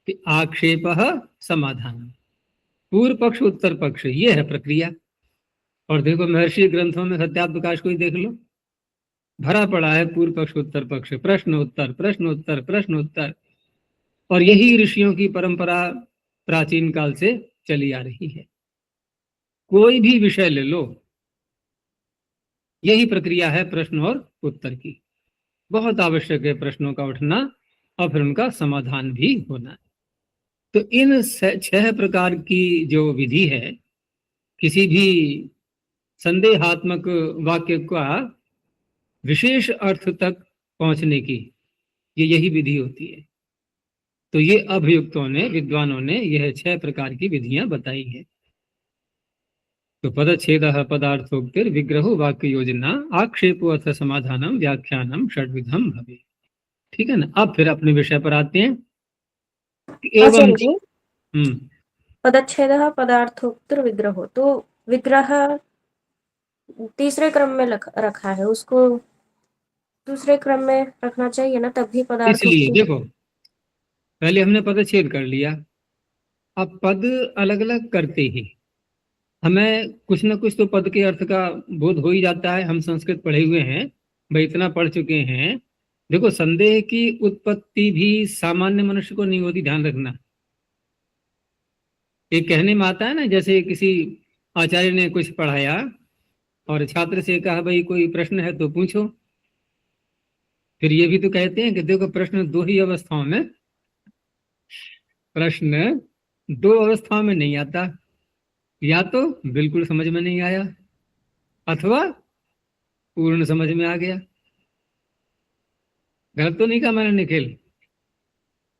Speaker 1: कि आक्षेप समाधान, पूर्व पक्ष उत्तर पक्ष, ये है प्रक्रिया। और देखो महर्षि ग्रंथों में सत्यार्थ प्रकाश को ही देख लो, भरा पड़ा है पूर्व पक्ष उत्तर पक्ष, प्रश्न उत्तर प्रश्न उत्तर प्रश्न उत्तर। और यही ऋषियों की परंपरा प्राचीन काल से चली आ रही है। कोई भी विषय ले लो, यही प्रक्रिया है प्रश्न और उत्तर की। बहुत आवश्यक है प्रश्नों का उठना और फिर उनका समाधान भी होना। तो इन 6 प्रकार की जो विधि है किसी भी संदेहात्मक वाक्य का विशेष अर्थ तक पहुंचने की, ये यही विधि होती है। तो ये अभियुक्तों ने, विद्वानों ने यह 6 प्रकार की विधियां बताई है। तो पदच्छेद पदार्थोक्तिर विग्रहो वाक्य योजना आक्षेपो अथ समाधानम व्याख्यानम षड्विधम भवे। ठीक है ना। अब फिर अपने विषय पर आते हैं। एवं
Speaker 2: आचार्य जी,
Speaker 1: हम्म
Speaker 2: पदच्छेदः पदार्थोक्तिर विग्रहो, तो विग्रह तीसरे क्रम में रखा है, उसको दूसरे क्रम में रखना चाहिए ना, तभी
Speaker 1: इसलिए
Speaker 2: पदार्थोक्ति।
Speaker 1: देखो, पहले हमने पदच्छेद कर लिया, अब पद अलग अलग करते ही हमें कुछ ना कुछ तो पद के अर्थ का बोध हो ही जाता है। हम संस्कृत पढ़े हुए हैं, भाई इतना पढ़ चुके हैं। देखो संदेह की उत्पत्ति भी सामान्य मनुष्य को नहीं होती, ध्यान रखना। एक कहने में आता है ना, जैसे किसी आचार्य ने कुछ पढ़ाया और छात्र से कहा भाई कोई प्रश्न है तो पूछो। फिर ये भी तो कहते हैं कि देखो प्रश्न 2 ही अवस्थाओं में, प्रश्न 2 अवस्थाओं में नहीं आता, या तो बिल्कुल समझ में नहीं आया अथवा पूर्ण समझ में आ गया। गलत तो नहीं कहा मैंने निखिल?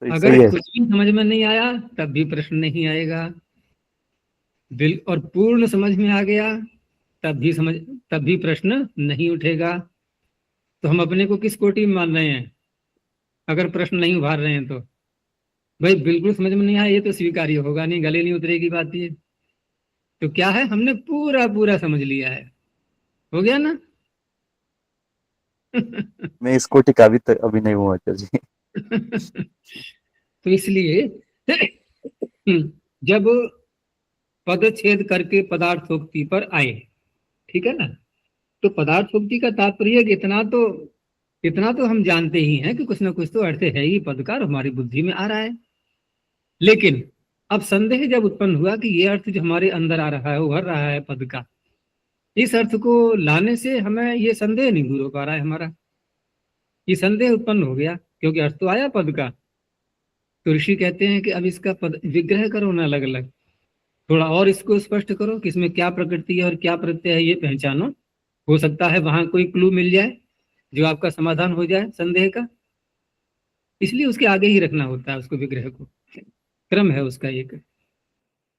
Speaker 3: सही
Speaker 1: अगर
Speaker 3: है।
Speaker 1: कुछ भी समझ में नहीं आया तब भी प्रश्न नहीं आएगा, और पूर्ण समझ में आ गया तब भी प्रश्न नहीं उठेगा। तो हम अपने को किस कोटि में मान रहे हैं अगर प्रश्न नहीं उभार रहे हैं? तो भाई बिल्कुल समझ में नहीं आया, ये तो स्वीकार्य होगा नहीं, गले नहीं उतरेगी बात ये। तो क्या है, हमने पूरा पूरा समझ लिया है, हो गया ना।
Speaker 3: मैं इस कोटि का अभी नहीं हुआ आचार्य जी।
Speaker 1: तो इसलिए जब पदच्छेद करके पदार्थोक्ति पर आए, ठीक है ना, तो पदार्थोक्ति का तात्पर्य इतना तो हम जानते ही हैं कि कुछ ना कुछ तो अर्थ है ही पद का, और हमारी बुद्धि में आ रहा है। लेकिन अब संदेह जब उत्पन्न हुआ कि ये अर्थ जो हमारे अंदर आ रहा है, उभर रहा है पद का, इस अर्थ को लाने से हमें ये संदेह नहीं दूर हो पा रहा है हमारा। ये संदेह उत्पन्न हो गया क्योंकि अर्थ तो आया पद का। तो ऋषि कहते हैं कि अब इसका पद विग्रह करो ना, अलग अलग थोड़ा और इसको स्पष्ट करो कि इसमें क्या प्रकृति है और क्या प्रत्यय है, ये पहचानो। हो सकता है वहां कोई क्लू मिल जाए जो आपका समाधान हो जाए संदेह का। इसलिए उसके आगे ही रखना होता है उसको, विग्रह को, क्रम है उसका एक।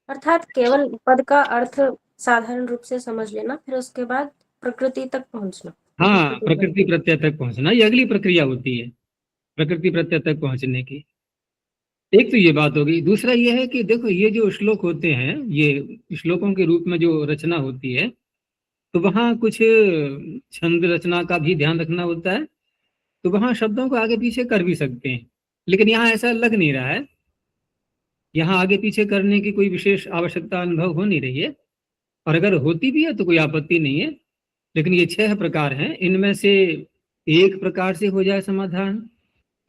Speaker 2: अर्थात केवल पद का अर्थ साधारण रूप से समझ लेना, फिर उसके बाद प्रकृति तक पहुंचना।
Speaker 1: हाँ, प्रकृति प्रत्यय तक पहुंचना ये अगली प्रक्रिया होती है, प्रकृति प्रत्यय तक पहुंचने की। एक तो ये बात होगी। दूसरा ये है कि देखो ये जो श्लोक होते हैं, ये श्लोकों के रूप में जो रचना होती है, तो वहाँ कुछ छंद रचना का भी ध्यान रखना होता है। तो वहाँ शब्दों को आगे पीछे कर भी सकते हैं, लेकिन यहाँ ऐसा लग नहीं रहा है। यहाँ आगे पीछे करने की कोई विशेष आवश्यकता अनुभव हो नहीं रही है, और अगर होती भी है तो कोई आपत्ति नहीं है। लेकिन ये 6 प्रकार हैं, इनमें से एक प्रकार से हो जाए समाधान,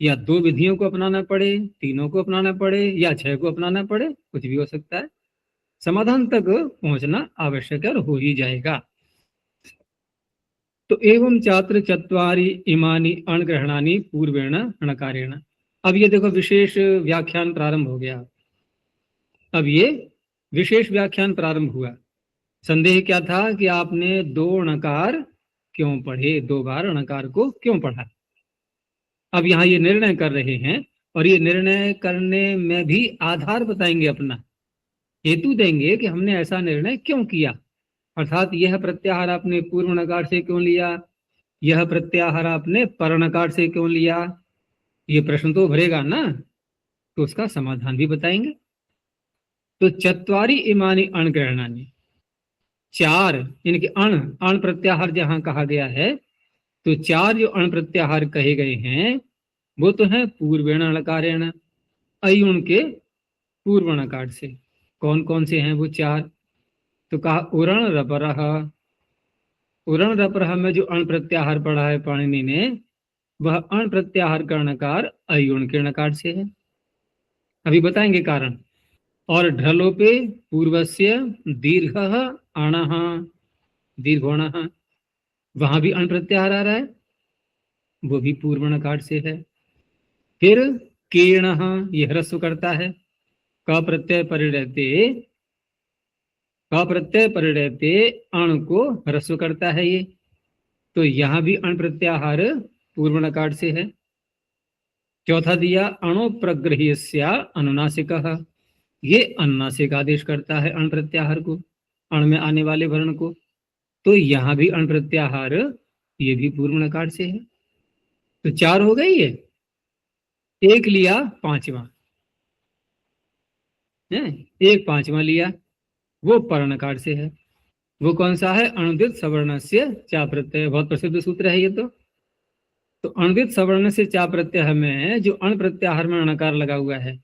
Speaker 1: या 2 विधियों को अपनाना पड़े, 3 को अपनाना पड़े, या 6 को अपनाना पड़े, कुछ भी हो सकता है। समाधान तक पहुंचना आवश्यक है और हो ही जाएगा। तो एवं चात्र चत्वारि इमानि अणग्रहणानि पूर्वेण णकारेण। अब ये देखो विशेष व्याख्यान प्रारंभ हो गया। अब ये विशेष व्याख्यान प्रारंभ हुआ। संदेह क्या था कि आपने दो णकार क्यों पढ़े, दो बार णकार को क्यों पढ़ा। अब यहाँ ये निर्णय कर रहे हैं, और ये निर्णय करने में भी आधार बताएंगे, अपना हेतु देंगे कि हमने ऐसा निर्णय क्यों किया। अर्थात यह प्रत्याहार आपने पूर्व नकार से क्यों लिया, यह प्रत्याहार आपने पर नकार से क्यों लिया, ये प्रश्न तो भरेगा ना, तो उसका समाधान भी बताएंगे। तो चत्वारि इमानि अणग्रहणानि, चार इनके अण प्रत्याहार जहां कहा गया है, तो चार जो अण प्रत्याहार कहे गए हैं वो तो है पूर्वेण णकारेण, अयुण के पूर्व णकार से। कौन कौन से हैं वो चार, तो कहा उरण रपरः। उरण रपरः में जो अण प्रत्याहार पढ़ा है पाणिनि ने, वह अण प्रत्याहार का णकार अयुण के णकार से है। अभी बताएंगे कारण। और ढलोपे पूर्वस्य दीर्घः अणः, दीर्घोणः, वहां भी अण प्रत्याहार आ रहा है, वो भी पूर्व णकार से है। फिर केणः, ये ह्रस्व करता है, क प्रत्यय परिणयते, क प्रत्यय परिणयते अण को ह्रस्व करता है ये, तो यहां भी अण प्रत्याहार पूर्व णकार से है। चौथा दिया अणो प्रगृह्यस्या अनुनासिकः, ये अनुनासिक आदेश करता है अण प्रत्याहार को, अण में आने वाले वर्ण को, तो यहां भी अण प्रत्याहार ये भी पूर्व णकार से है। तो चार हो गई ये, एक लिया पांचवा है, एक पांचवा लिया, वो पर नकार से है। वो कौन सा है, अणुदित सवर्ण से चा प्रत्यय, बहुत प्रसिद्ध सूत्र है ये। तो अणुदित सवर्ण से चा प्रत्यय में जो अण प्रत्याहार में णकार लगा हुआ है,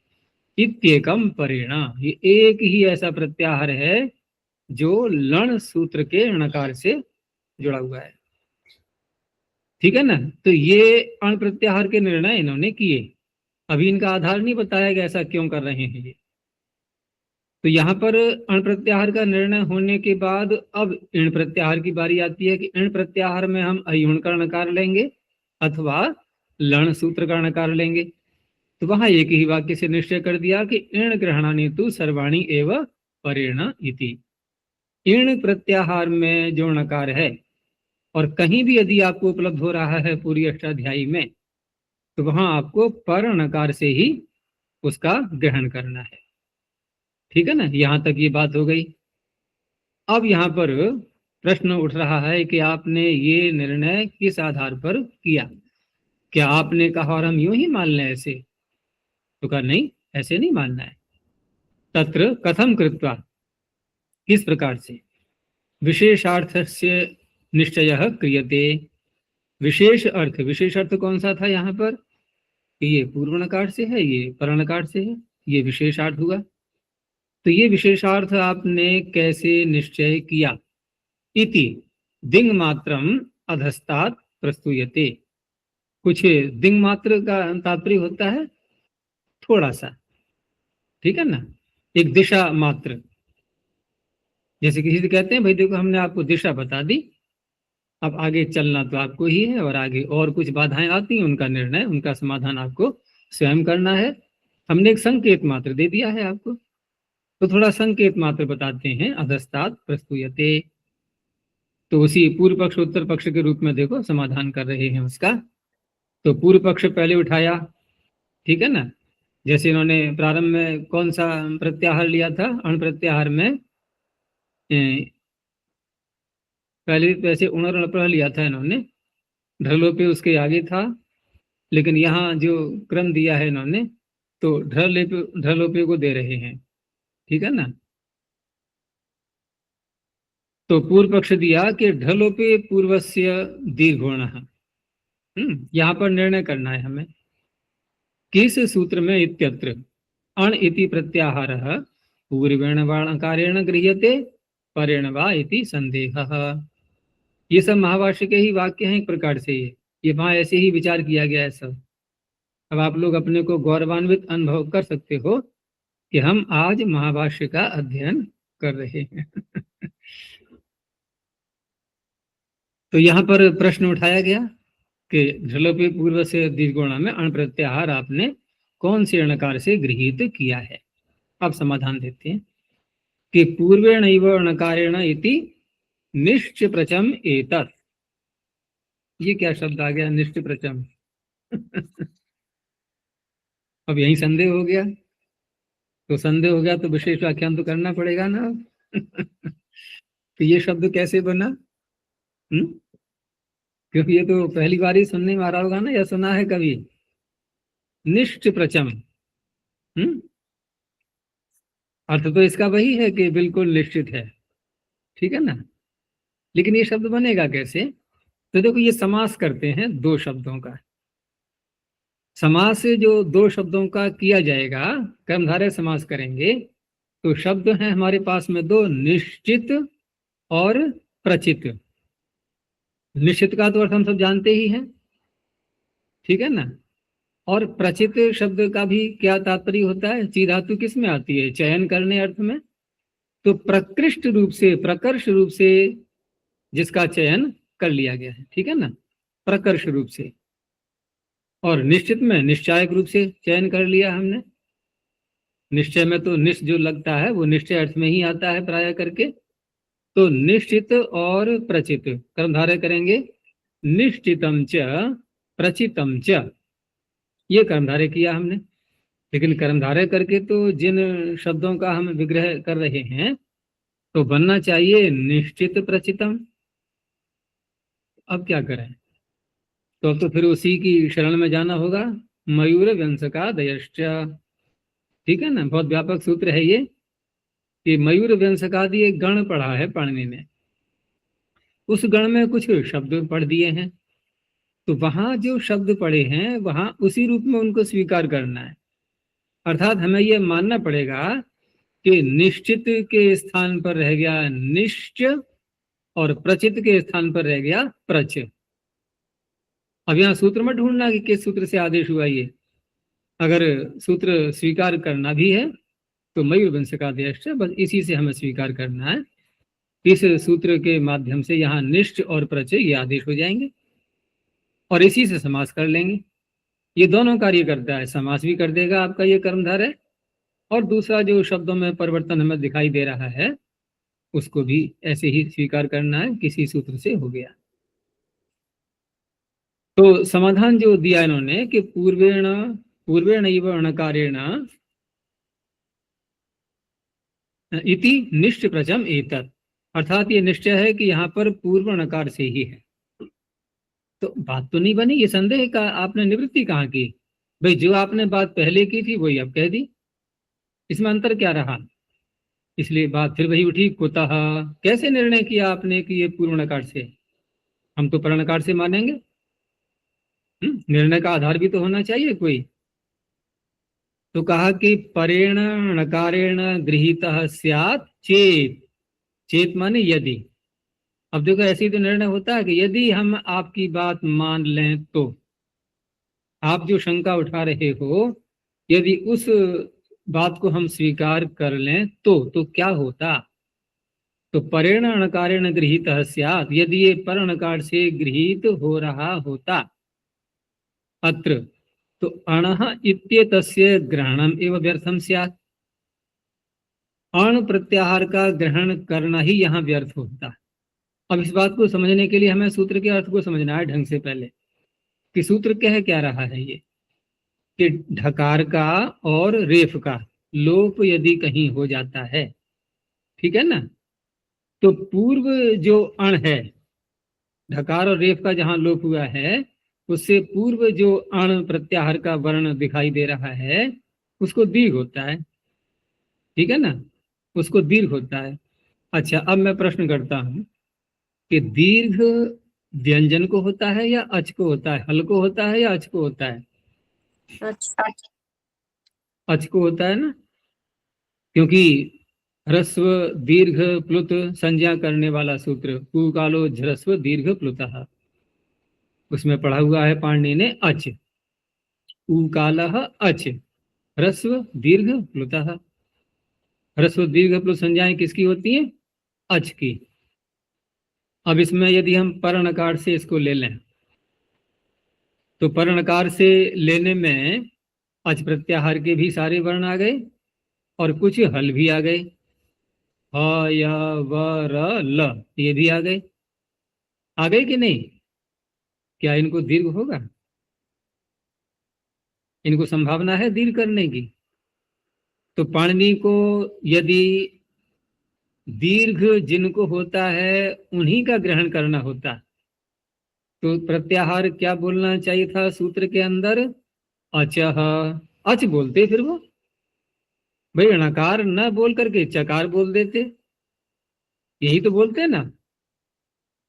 Speaker 1: इत्येकम परेण, ये एक ही ऐसा प्रत्याहार है जो लण सूत्र के णकार से जुड़ा हुआ है। ठीक है ना। तो ये अण प्रत्याहार के निर्णय इन्होंने किए। अभी इनका आधार नहीं बताया गया ऐसा क्यों कर रहे हैं ये। तो यहाँ पर अण प्रत्याहार का निर्णय होने के बाद अब इण प्रत्याहार की बारी आती है कि इण प्रत्याहार में हम अयुण का णकार लेंगे अथवा लण सूत्र का णकार लेंगे। तो वहां एक ही वाक्य से निश्चय कर दिया कि इण ग्रहणानि तु सर्वाणि एव परेण इति। इण प्रत्याहार में जो णकार है, और कहीं भी यदि आपको उपलब्ध हो रहा है पूरी अष्टाध्यायी में, तो वहां आपको पर णकार से ही उसका ग्रहण करना है। ठीक है ना, यहां तक ये बात हो गई। अब यहां पर प्रश्न उठ रहा है कि आपने ये निर्णय किस आधार पर किया। क्या आपने कहा और हम यूं ही मान लें ऐसे, तो कहा नहीं, ऐसे नहीं मानना है। तत्र कथम कृत्वा, किस प्रकार से, विशेषार्थस्य निश्चयः क्रियते। विशेष अर्थ कौन सा था यहाँ पर, ये पूर्व णकार से है, ये पर णकार से है, ये विशेषार्थ हुआ। तो ये विशेषार्थ आपने कैसे निश्चय किया। इति दिंग मात्रम अधस्तात् प्रस्तुयते। कुछ दिंग मात्र का तात्पर्य होता है थोड़ा सा, ठीक है ना, एक दिशा मात्र। जैसे किसी से कहते हैं भाई देखो हमने आपको दिशा बता दी, अब आगे चलना तो आपको ही है, और आगे और कुछ बाधाएं आती हैं उनका निर्णय, उनका समाधान आपको स्वयं करना है। हमने एक संकेत मात्र दे दिया है आपको, तो थोड़ा संकेत मात्र बताते हैं। अधस्तात् प्रस्तुयते, तो उसी पूर्व पक्ष उत्तर पक्ष के रूप में देखो समाधान कर रहे हैं उसका। तो पूर्व पक्ष पहले उठाया, ठीक है ना। जैसे इन्होंने प्रारंभ में कौन सा प्रत्याहार लिया था, अण प्रत्याहार में पहले वैसे उणर लिया था इन्होंने, ढलोपे उसके आगे था, लेकिन यहाँ जो क्रम दिया है इन्होंने, तो ढलोपे को दे रहे हैं, ठीक है ना। तो पूर्व पक्ष दिया कि ढलोपे पूर्वस्य दीर्घोणः। यहाँ पर निर्णय करना है हमें किस सूत्र में, इत्यत्र अण इति प्रत्याहारः पूर्वेण वा णकारेण गृह्यते परेण वा इति संदेहः। ये सब महाभाष्य के ही वाक्य हैं एक प्रकार से, ये वहां ऐसे ही विचार किया गया है सब। अब आप लोग अपने को गौरवान्वित अनुभव कर सकते हो कि हम आज महाभाष्य का अध्ययन कर रहे हैं। तो यहाँ पर प्रश्न उठाया गया कि ढलोपी पूर्व से दीर्घोण में अण प्रत्याहार आपने कौन से अणकार से गृहीत किया है। अब समाधान देते हैं कि पूर्वेण इव अणकारेण इति निश्च प्रचम एतत्। ये क्या शब्द आ गया, निश्च प्रचम? अब यही संदेह हो गया, तो संदेह हो गया तो विशेष व्याख्यान तो करना पड़ेगा ना। तो ये शब्द कैसे बना? क्योंकि ये तो पहली बार ही सुनने में आ रहा होगा ना, या सुना है कभी? निश्च प्रचम, अर्थ तो इसका वही है कि बिल्कुल निश्चित है, ठीक है ना। लेकिन ये शब्द बनेगा कैसे? तो देखो, ये समास करते हैं दो शब्दों का। समास जो दो शब्दों का किया जाएगा, कर्मधारय समास करेंगे, तो शब्द हैं हमारे पास में दो, निश्चित और प्रचित। निश्चित का तो अर्थ हम सब जानते ही हैं, ठीक है ना। और प्रचित शब्द का भी क्या तात्पर्य होता है? ची धातु किस में आती है? चयन करने अर्थ में। तो प्रकृष्ट रूप से, प्रकर्ष रूप से जिसका चयन कर लिया गया है, ठीक है ना, प्रकर्ष रूप से। और निश्चित में निश्चायक रूप से चयन कर लिया हमने। निश्चय में तो निश्च जो लगता है वो निश्चय अर्थ में ही आता है प्राय करके। तो निश्चित और प्रचित कर्मधारय करेंगे, निश्चितम च प्रचितम च, ये कर्मधारय किया हमने। लेकिन कर्मधारय करके तो जिन शब्दों का हम विग्रह कर रहे हैं, तो बनना चाहिए निश्चित प्रचितम। अब क्या करें? तो अब तो फिर उसी की शरण में जाना होगा, मयूर व्यंसकादयश्च, ठीक है ना। बहुत व्यापक सूत्र है ये कि मयूर व्यंसकादि एक गण पढ़ा है पाणिनि ने, उस गण में कुछ शब्द पढ़ दिए हैं, तो वहां जो शब्द पढ़े हैं वहां उसी रूप में उनको स्वीकार करना है। अर्थात हमें यह मानना पड़ेगा कि निश्चित के स्थान पर रह गया निश्च और प्रचित के स्थान पर रह गया प्रच। अब यहाँ सूत्र में ढूंढना कि किस सूत्र से आदेश हुआ ये। अगर सूत्र स्वीकार करना भी है तो मयूर वंशकादेश, बस इसी से हमें स्वीकार करना है। इस सूत्र के माध्यम से यहाँ निश्च और प्रच ये आदेश हो जाएंगे और इसी से समास कर लेंगे। ये दोनों कार्य करता है, समास भी कर देगा आपका ये कर्मधारय, और दूसरा जो शब्दों में परिवर्तन हमें दिखाई दे रहा है उसको भी ऐसे ही स्वीकार करना है, किसी सूत्र से हो गया। तो समाधान जो दिया इन्होंने कि पूर्वेण इव अणकारेण इति निश्च प्रचम एतत्, अर्थात ये निश्चय है कि यहाँ पर पूर्व अणकार से ही है। तो बात तो नहीं बनी, ये संदेह का आपने निवृत्ति कहाँ की? भाई जो आपने बात पहले की थी वही अब कह दी, इसमें अंतर क्या रहा? इसलिए बात फिर वही उठी, कुतः, कैसे निर्णय किया आपने कि ये पूर्व अणकार से? हम तो प्रणकार से मानेंगे, निर्णय का आधार भी तो होना चाहिए कोई। तो कहा कि परेण णकारेण गृहीतः स्यात् चेत, चेत माने यदि। अब देखो ऐसे ही तो निर्णय होता है कि यदि हम आपकी बात मान लें, तो आप जो शंका उठा रहे हो, यदि उस बात को हम स्वीकार कर लें तो क्या होता? तो परेण णकारेण गृहीतः स्यात्, यदि ये पर णकार से गृहीत हो रहा होता अत्र, तो अणः इत्येतस्य ग्रहणम एव व्यर्थम स्यात्, अण प्रत्याहार का ग्रहण करना ही यहाँ व्यर्थ होता। अब इस बात को समझने के लिए हमें सूत्र के अर्थ को समझना है ढंग से पहले, कि सूत्र कह क्या रहा है ये, कि ढकार का और रेफ का लोप यदि कहीं हो जाता है, ठीक है ना, तो पूर्व जो अण है, ढकार और रेफ का जहां लोप हुआ है, उससे पूर्व जो अण प्रत्याहार का वर्ण दिखाई दे रहा है उसको दीर्घ होता है, ठीक है ना, उसको दीर्घ होता है। अच्छा, अब मैं प्रश्न करता हूं कि दीर्घ व्यंजन को होता है या अच को होता है? हल को होता है या अच को होता है?
Speaker 2: अच्छा,
Speaker 1: अच को होता है ना, क्योंकि ह्रस्व दीर्घ प्लुत संज्ञा करने वाला सूत्र कुकालो झ्रस्व दीर्घ प्लुतः, उसमें पढ़ा हुआ है पाणिनि ने अच, उकालः अच, ह्रस्व दीर्घ प्लुतः। ह्रस्व दीर्घ प्लुत संज्ञाएं किसकी होती हैं? अच की। अब इसमें यदि हम पर्णकार से इसको ले लें तो पर्णकार से लेने में अच प्रत्याहार के भी सारे वर्ण आ गए और कुछ हल भी आ गए। ह य व र ल ये भी आ गए कि नहीं? क्या इनको दीर्घ होगा? इनको संभावना है दीर्घ करने की। तो पाणिनि को यदि दीर्घ जिनको होता है उन्हीं का ग्रहण करना होता तो प्रत्याहार क्या बोलना चाहिए था सूत्र के अंदर? अचह। अच बोलते फिर वो, भाई णकार न बोल करके चकार बोल देते, यही तो बोलते हैं ना।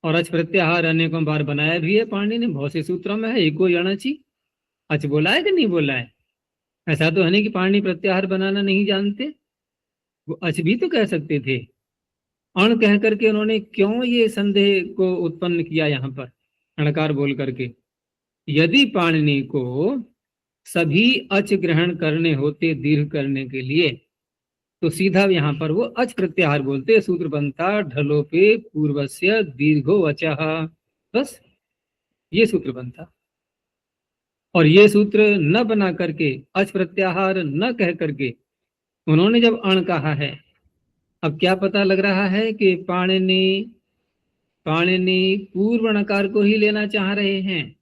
Speaker 1: और अच प्रत्याहार अनेकों बार बनाया भी है पाणिनि ने, बहुत से सूत्रों में है। एको यणचि अच बोला है कि नहीं बोला है? ऐसा तो है नहीं कि पाणिनि प्रत्याहार बनाना नहीं जानते, वो अच भी तो कह सकते थे। अण कह करके उन्होंने क्यों ये संदेह को उत्पन्न किया यहाँ पर अणकार बोल करके? यदि पाणिनि को सभी अच ग्रहण करने होते दीर्घ करने के लिए तो सीधा यहाँ पर वो अच प्रत्याहार बोलते, सूत्र बनता ढलोपे पूर्वस्य दीर्घो अचः, बस ये सूत्र बनता। और ये सूत्र न बना करके, अच प्रत्याहार न कह करके उन्होंने जब अण कहा है, अब क्या पता लग रहा है कि पाणिनि पूर्व णकार को ही लेना चाह रहे हैं,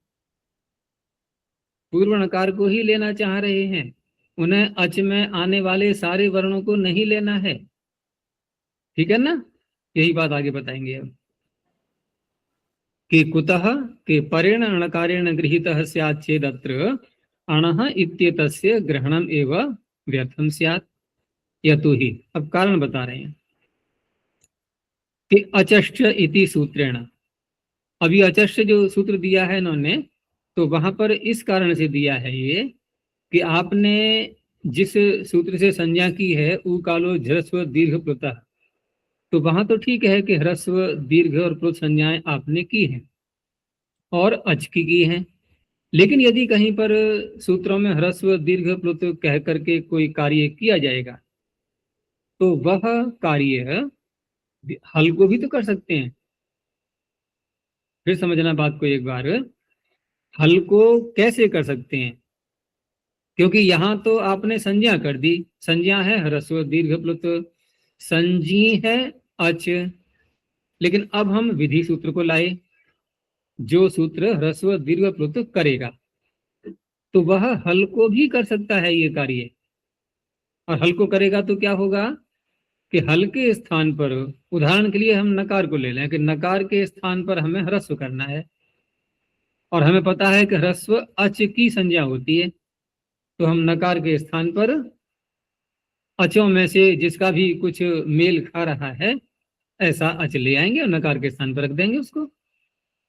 Speaker 1: पूर्व णकार को ही लेना चाह रहे हैं। उन्हें अच में आने वाले सारे वर्णों को नहीं लेना है। ठीक है ना? यही बात आगे बताएंगे अब कि कुतः के परेण अणकारेण गृहीतः स्यात् चेदत्र अणः इत्येतस्य ग्रहणम एव व्यर्थम स्यात् यतो ही। अब कारण बता रहे हैं कि अचश्च इति सूत्रेण। अभी अचश्च जो सूत्र दिया है इन्होंने, तो वहां पर इस कारण से दिया है ये कि आपने जिस सूत्र से संज्ञा की है उ कालो ह्रस्व दीर्घ प्लुतः, तो वहां तो ठीक है कि ह्रस्व दीर्घ और प्लुत संज्ञाएं आपने की हैं और अच की हैं। लेकिन यदि कहीं पर सूत्रों में ह्रस्व दीर्घ प्लुत कह करके कोई कार्य किया जाएगा तो वह कार्य हल को भी तो कर सकते हैं। फिर समझना बात को एक बार, हल को कैसे कर सकते हैं? क्योंकि यहां तो आपने संज्ञा कर दी, संज्ञा है ह्रस्व दीर्घ प्लुत, संजी है अच। लेकिन अब हम विधि सूत्र को लाए, जो सूत्र ह्रस्व दीर्घ प्लुत करेगा तो वह हल को भी कर सकता है ये कार्य। और हल को करेगा तो क्या होगा कि हल के स्थान पर, उदाहरण के लिए हम नकार को ले लें कि नकार के स्थान पर हमें ह्रस्व करना है और हमें पता है कि ह्रस्व अच की संज्ञा होती है, तो हम नकार के स्थान पर अचों में से जिसका भी कुछ मेल खा रहा है ऐसा अच ले आएंगे और नकार के स्थान पर रख देंगे उसको।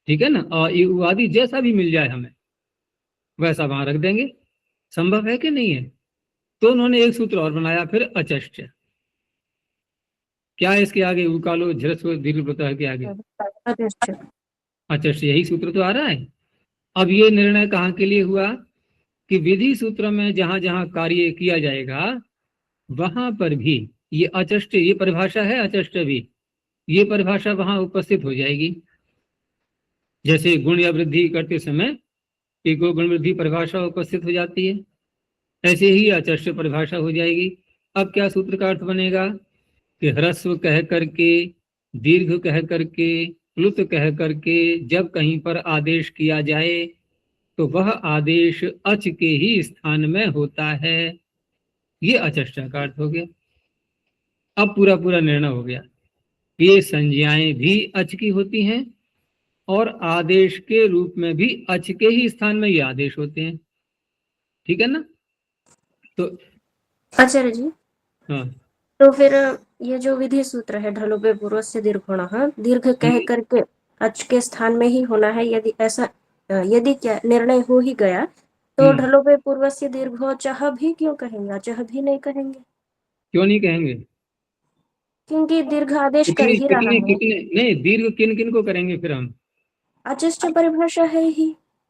Speaker 1: ठीक है ना? और ये आदि जैसा भी मिल जाए हमें वैसा वहां रख देंगे। संभव है कि नहीं है? तो उन्होंने एक सूत्र और बनाया फिर अचश्च। क्या है इसके आगे? उकालो झ्रस्व दीर्घ प्रत्यय के आगे
Speaker 2: अचश्च।
Speaker 1: अचश्च, यही सूत्र तो आ रहा है। अब ये निर्णय कहाँ के लिए हुआ कि विधि सूत्र में जहां जहां कार्य किया जाएगा वहां पर भी ये अचष्ट, ये परिभाषा है अचष्ट भी, ये परिभाषा वहां उपस्थित हो जाएगी। जैसे गुण या वृद्धि करते समय एको गुण वृद्धि परिभाषा उपस्थित हो जाती है, ऐसे ही अचष्ट परिभाषा हो जाएगी। अब क्या सूत्र का अर्थ बनेगा कि ह्रस्व कह करके, दीर्घ कह करके, प्लुत कह करके जब कहीं पर आदेश किया जाए तो वह आदेश अच के ही स्थान में होता है। ये अचष्ट का अर्थ हो गया। अब पूरा पूरा निर्णय हो गया। ये संज्ञाएं भी अच की होती हैं और आदेश के रूप में भी अच के ही स्थान में ये आदेश होते हैं। ठीक है ना? तो
Speaker 2: आचार्य जी,
Speaker 1: हाँ,
Speaker 2: तो फिर ये जो विधि सूत्र है ढलोपे पूर्वस्य दीर्घोणः, दीर्घ कह करके अच के स्थान में ही होना है, यदि ऐसा यदि क्या निर्णय हो ही गया तो ढलोपे पूर्वस्य दीर्घो चह भी क्यों कहेंगे? चह भी नहीं कहेंगे?
Speaker 1: क्यों नहीं कहेंगे?
Speaker 2: क्योंकि दीर्घ आदेश कर
Speaker 1: कितने
Speaker 2: ही रहा
Speaker 1: कितने
Speaker 2: है।
Speaker 1: कितने नहीं, दीर्घ किन किन को करेंगे फिर हम?
Speaker 2: अचष्ट परिभाषा है ही।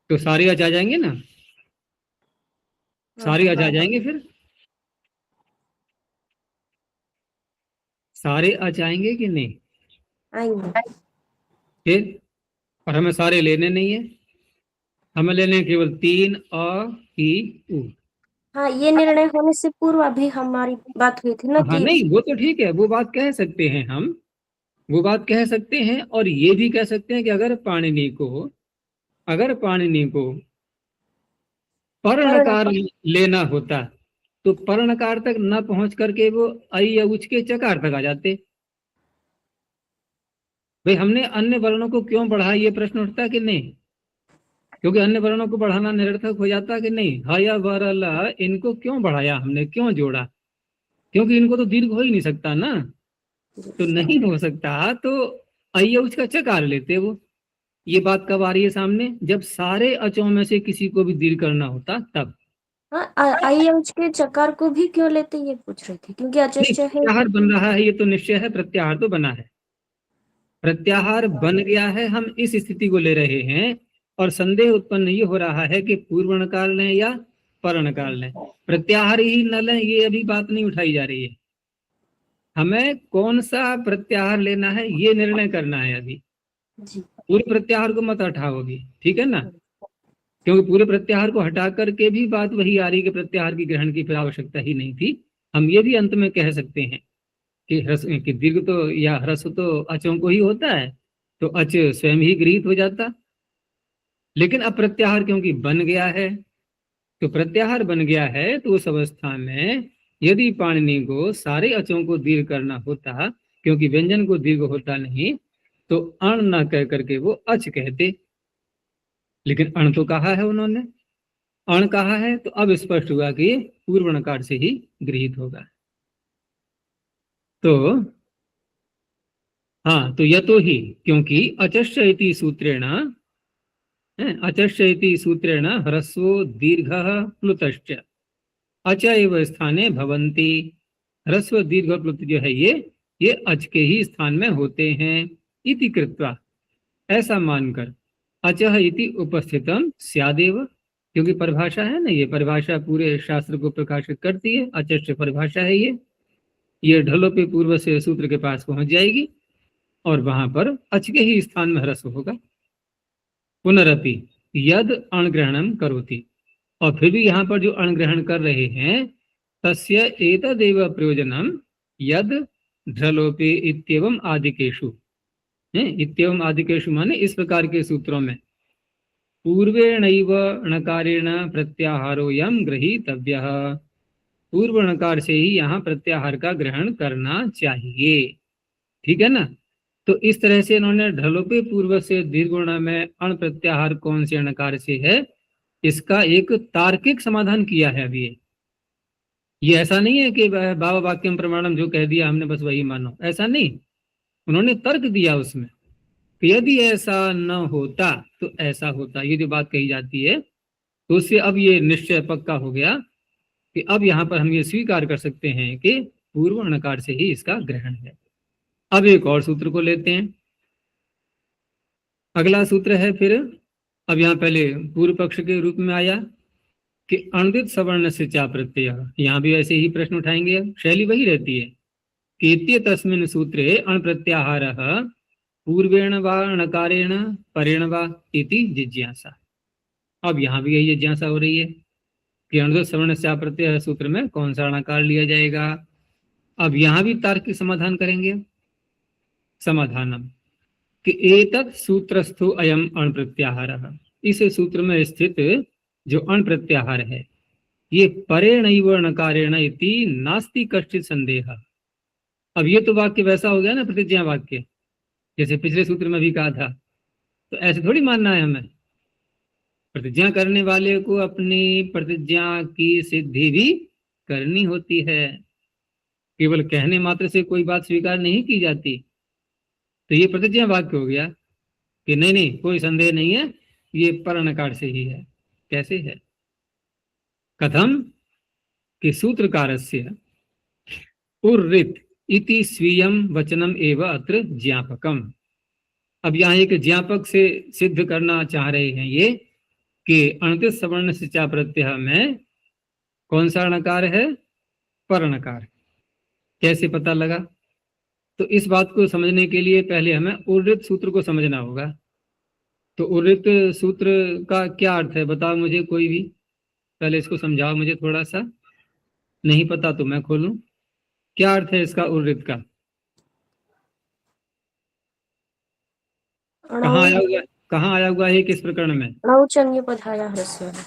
Speaker 1: तो सारे अच आ जाएंगे ना, सारे अच आ
Speaker 2: हाँ,
Speaker 1: जाएंगे, फिर सारे अच आएंगे कि नहीं?
Speaker 2: आएंगे।
Speaker 1: फिर और हमें सारे लेने नहीं है, हमें लेने हैं केवल 3 अ, ई, उ।
Speaker 2: हाँ, ये निर्णय होने से पूर्व अभी हमारी बात हुई थी ना
Speaker 1: हाँ
Speaker 2: कि
Speaker 1: नहीं, वो तो ठीक है, वो बात कह सकते हैं हम, वो बात कह सकते हैं। और ये भी कह सकते हैं कि अगर पाणिनि को
Speaker 2: पर्ण
Speaker 1: पर्णकार लेना होता तो पर्णकार तक न पहुंच करके वो ऐ या उच के चकार तक आ जाते। भाई हमने अन्य वर्णों को क्यों बढ़ा, ये प्रश्न उठता कि नहीं? क्योंकि अन्य वर्णों को बढ़ाना निरर्थक हो जाता कि नहीं? ह या व र ल, इनको क्यों बढ़ाया हमने, क्यों जोड़ा? क्योंकि इनको तो दीर्घ हो ही नहीं सकता ना, तो नहीं हो सकता तो ऐ या उच का चकार लेते वो। ये बात कब आ रही है सामने? जब सारे अचों में से किसी को भी दीर्घ करना होता तब।
Speaker 2: हाँ, आईएच के चकार को भी क्यों लेते ये पूछ रही थी, क्योंकि
Speaker 1: नहीं,
Speaker 2: अचश्य है।
Speaker 1: प्रत्याहार बन रहा है ये तो निश्चय है, प्रत्याहार तो बना है, प्रत्याहार बन गया है, हम इस स्थिति को ले रहे हैं। और संदेह उत्पन्न ये हो रहा है कि पूर्व नकार लें या पर नकार लें, प्रत्याहार ही न लें, ये अभी बात नहीं उठाई जा रही है। हमें कौन सा प्रत्याहार लेना है ये निर्णय करना है अभी।
Speaker 2: जी।
Speaker 1: पूरे प्रत्याहार को मत हटाओ अभी, ठीक है ना? क्योंकि पूरे प्रत्याहार को हटा करके भी बात वही आ रही कि प्रत्याहार की ग्रहण की फिर आवश्यकता ही नहीं थी। हम ये भी अंत में कह सकते हैं कि कि दीर्घ तो या ह्रस्व तो अचों को ही होता है, तो अच स्वयं ही गृहीत हो जाता। लेकिन अब प्रत्याहार क्योंकि बन गया है, तो प्रत्याहार बन गया है तो उस अवस्था में यदि पाणिनि को सारे अचों को दीर्घ करना होता, क्योंकि व्यंजन को दीर्घ होता नहीं, तो अण न कह करके वो अच कहते। लेकिन अण तो कहा है उन्होंने, अण कहा है, तो अब स्पष्ट हुआ कि पूर्व णकार से ही गृहीत होगा। तो हाँ, तो यतो ही, क्योंकि अचश्च इति सूत्रेण, अचश्च इति सूत्रेण ह्रस्वो दीर्घः प्लुतश्च अच एव स्थाने भवन्ति। ह्रस्व दीर्घ प्लुत जो है ये अच के ही स्थान में होते हैं। इति कृत्वा, ऐसा मानकर, अचह इति उपस्थितम स्यादेव, क्योंकि परिभाषा है ना, ये परिभाषा पूरे शास्त्र को प्रकाशित करती है। अचश्च परिभाषा है ये ढलो पे पूर्व से सूत्र के पास पहुंच जाएगी और वहां पर अच के ही स्थान में ह्रस्व होगा। पुनरपि यद अणग्रहणम करोति, और फिर भी यहाँ पर जो अणग्रहण कर रहे हैं, तस्य एतदेव प्रयोजनम यद ढलोपे इत्येवम आदिकेषु, इत्येवम आदिकेषु माने इस प्रकार के सूत्रों में, पूर्वेणैव णकारेण प्रत्याहारो यम गृहीतव्यः, पूर्व णकार से ही यहाँ प्रत्याहार का ग्रहण करना चाहिए, ठीक है ना? तो इस तरह से इन्होंने ढलोपे पूर्व से दीर्घोण में अण प्रत्याहार कौन से णकार से है, इसका एक तार्किक समाधान किया है अभी। ये ऐसा नहीं है कि बाबा वाक्यम प्रमाणम जो कह दिया हमने बस वही मानो, ऐसा नहीं। उन्होंने तर्क दिया उसमें कि यदि ऐसा न होता तो ऐसा होता, ये जो बात कही जाती है, तो उससे अब ये निश्चय पक्का हो गया कि अब यहाँ पर हम ये स्वीकार कर सकते हैं कि पूर्व णकार से ही इसका ग्रहण है। अब एक और सूत्र को लेते हैं, अगला सूत्र है फिर। अब यहाँ पहले पूर्व पक्ष के रूप में आया कि अणुदित सवर्ण से चा प्रत्यय, यहाँ भी ऐसे ही प्रश्न उठाएंगे, शैली वही रहती है कि इत्य तस्मिन् सूत्रे अण प्रत्याहार पूर्वेण वा णकारेण परेण वा इति जिज्ञासा। अब यहाँ भी यही जिज्ञासा हो रही है कि अणुदित सवर्ण से प्रत्यय सूत्र में कौन सा णकार लिया जाएगा। अब यहाँ भी तार्किक समाधान करेंगे। समाधानम कि एतत् सूत्रस्थो अयम अण प्रत्याहार, इस सूत्र में स्थित जो अण प्रत्याहार है ये परेणैव णकारेण इति नास्ति कश्चित् संदेह। अब ये तो वाक्य वैसा हो गया ना प्रतिज्ञा वाक्य, जैसे पिछले सूत्र में भी कहा था, तो ऐसे थोड़ी मानना है हमें। प्रतिज्ञा करने वाले को अपनी प्रतिज्ञा की सिद्धि भी करनी होती है, केवल कहने मात्र से कोई बात स्वीकार नहीं की जाती। तो ये प्रतिज्ञा वाक्य हो गया कि नहीं नहीं कोई संदेह नहीं है, ये परणकार से ही है। कैसे है? कथम कि सूत्रकारस्य उर्रित इति स्वीयम वचनम एव अत्र ज्ञापकम। अब यहाँ एक ज्ञापक से सिद्ध करना चाह रहे हैं ये कि अणुदित सवर्ण से चा प्रत्यय में कौन सा णकार है? पर णकार। कैसे पता लगा? तो इस बात को समझने के लिए पहले हमें उर्वृत सूत्र को समझना होगा। तो उर्वृत सूत्र का क्या अर्थ है, बताओ मुझे कोई भी, पहले इसको समझाओ मुझे थोड़ा सा, नहीं पता तो मैं खोलूं। क्या अर्थ है इसका उर्वृत का, कहाँ आया हुआ, कहाँ आया हुआ है, किस प्रकरण में?
Speaker 2: अणौचङ्ग्युपधाया ह्रस्वः।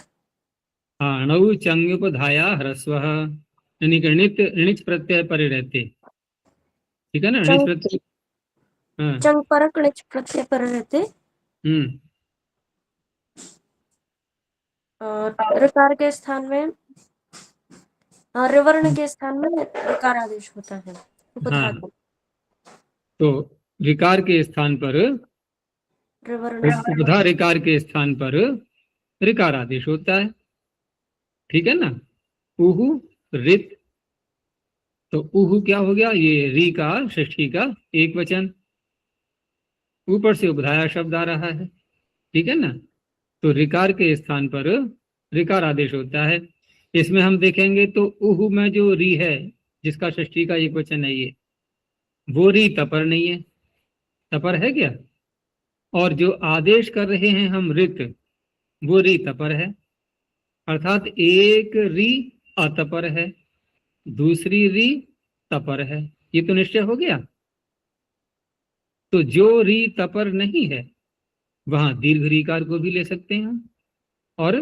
Speaker 1: हाँ, अणु चंग्युपधाया ह्रस्वः, यानी कि णित णिच प्रत्यय परे रहते, ठीक है ना, णिच प्रत्यय। हाँ,
Speaker 2: चंग पर णिच प्रत्यय पर रहते और ऋकार के स्थान में ऋवर्ण के स्थान में ऋकार आदेश होता है, उपधातु।
Speaker 1: तो ऋकार के स्थान पर
Speaker 2: ऋवर्ण,
Speaker 1: उपधा, ऋकार के स्थान पर ऋकार आदेश होता है, ठीक है ना। उहु ऋत, तो उहु क्या हो गया, ये री का षष्ठी का एक वचन, ऊपर से उपधाया शब्द आ रहा है, ठीक है ना। तो ऋकार के स्थान पर ऋकार आदेश होता है। इसमें हम देखेंगे तो उहु में जो री है, जिसका षष्ठी का एक वचन है, ये वो री तपर नहीं है, तपर है क्या? और जो आदेश कर रहे हैं हम ऋत, वो री तपर है, अर्थात एक री अतपर है, दूसरी री तपर है, ये तो निश्चय हो गया। तो जो री तपर नहीं है वहां दीर्घ रीकार को भी ले सकते हैं हम, और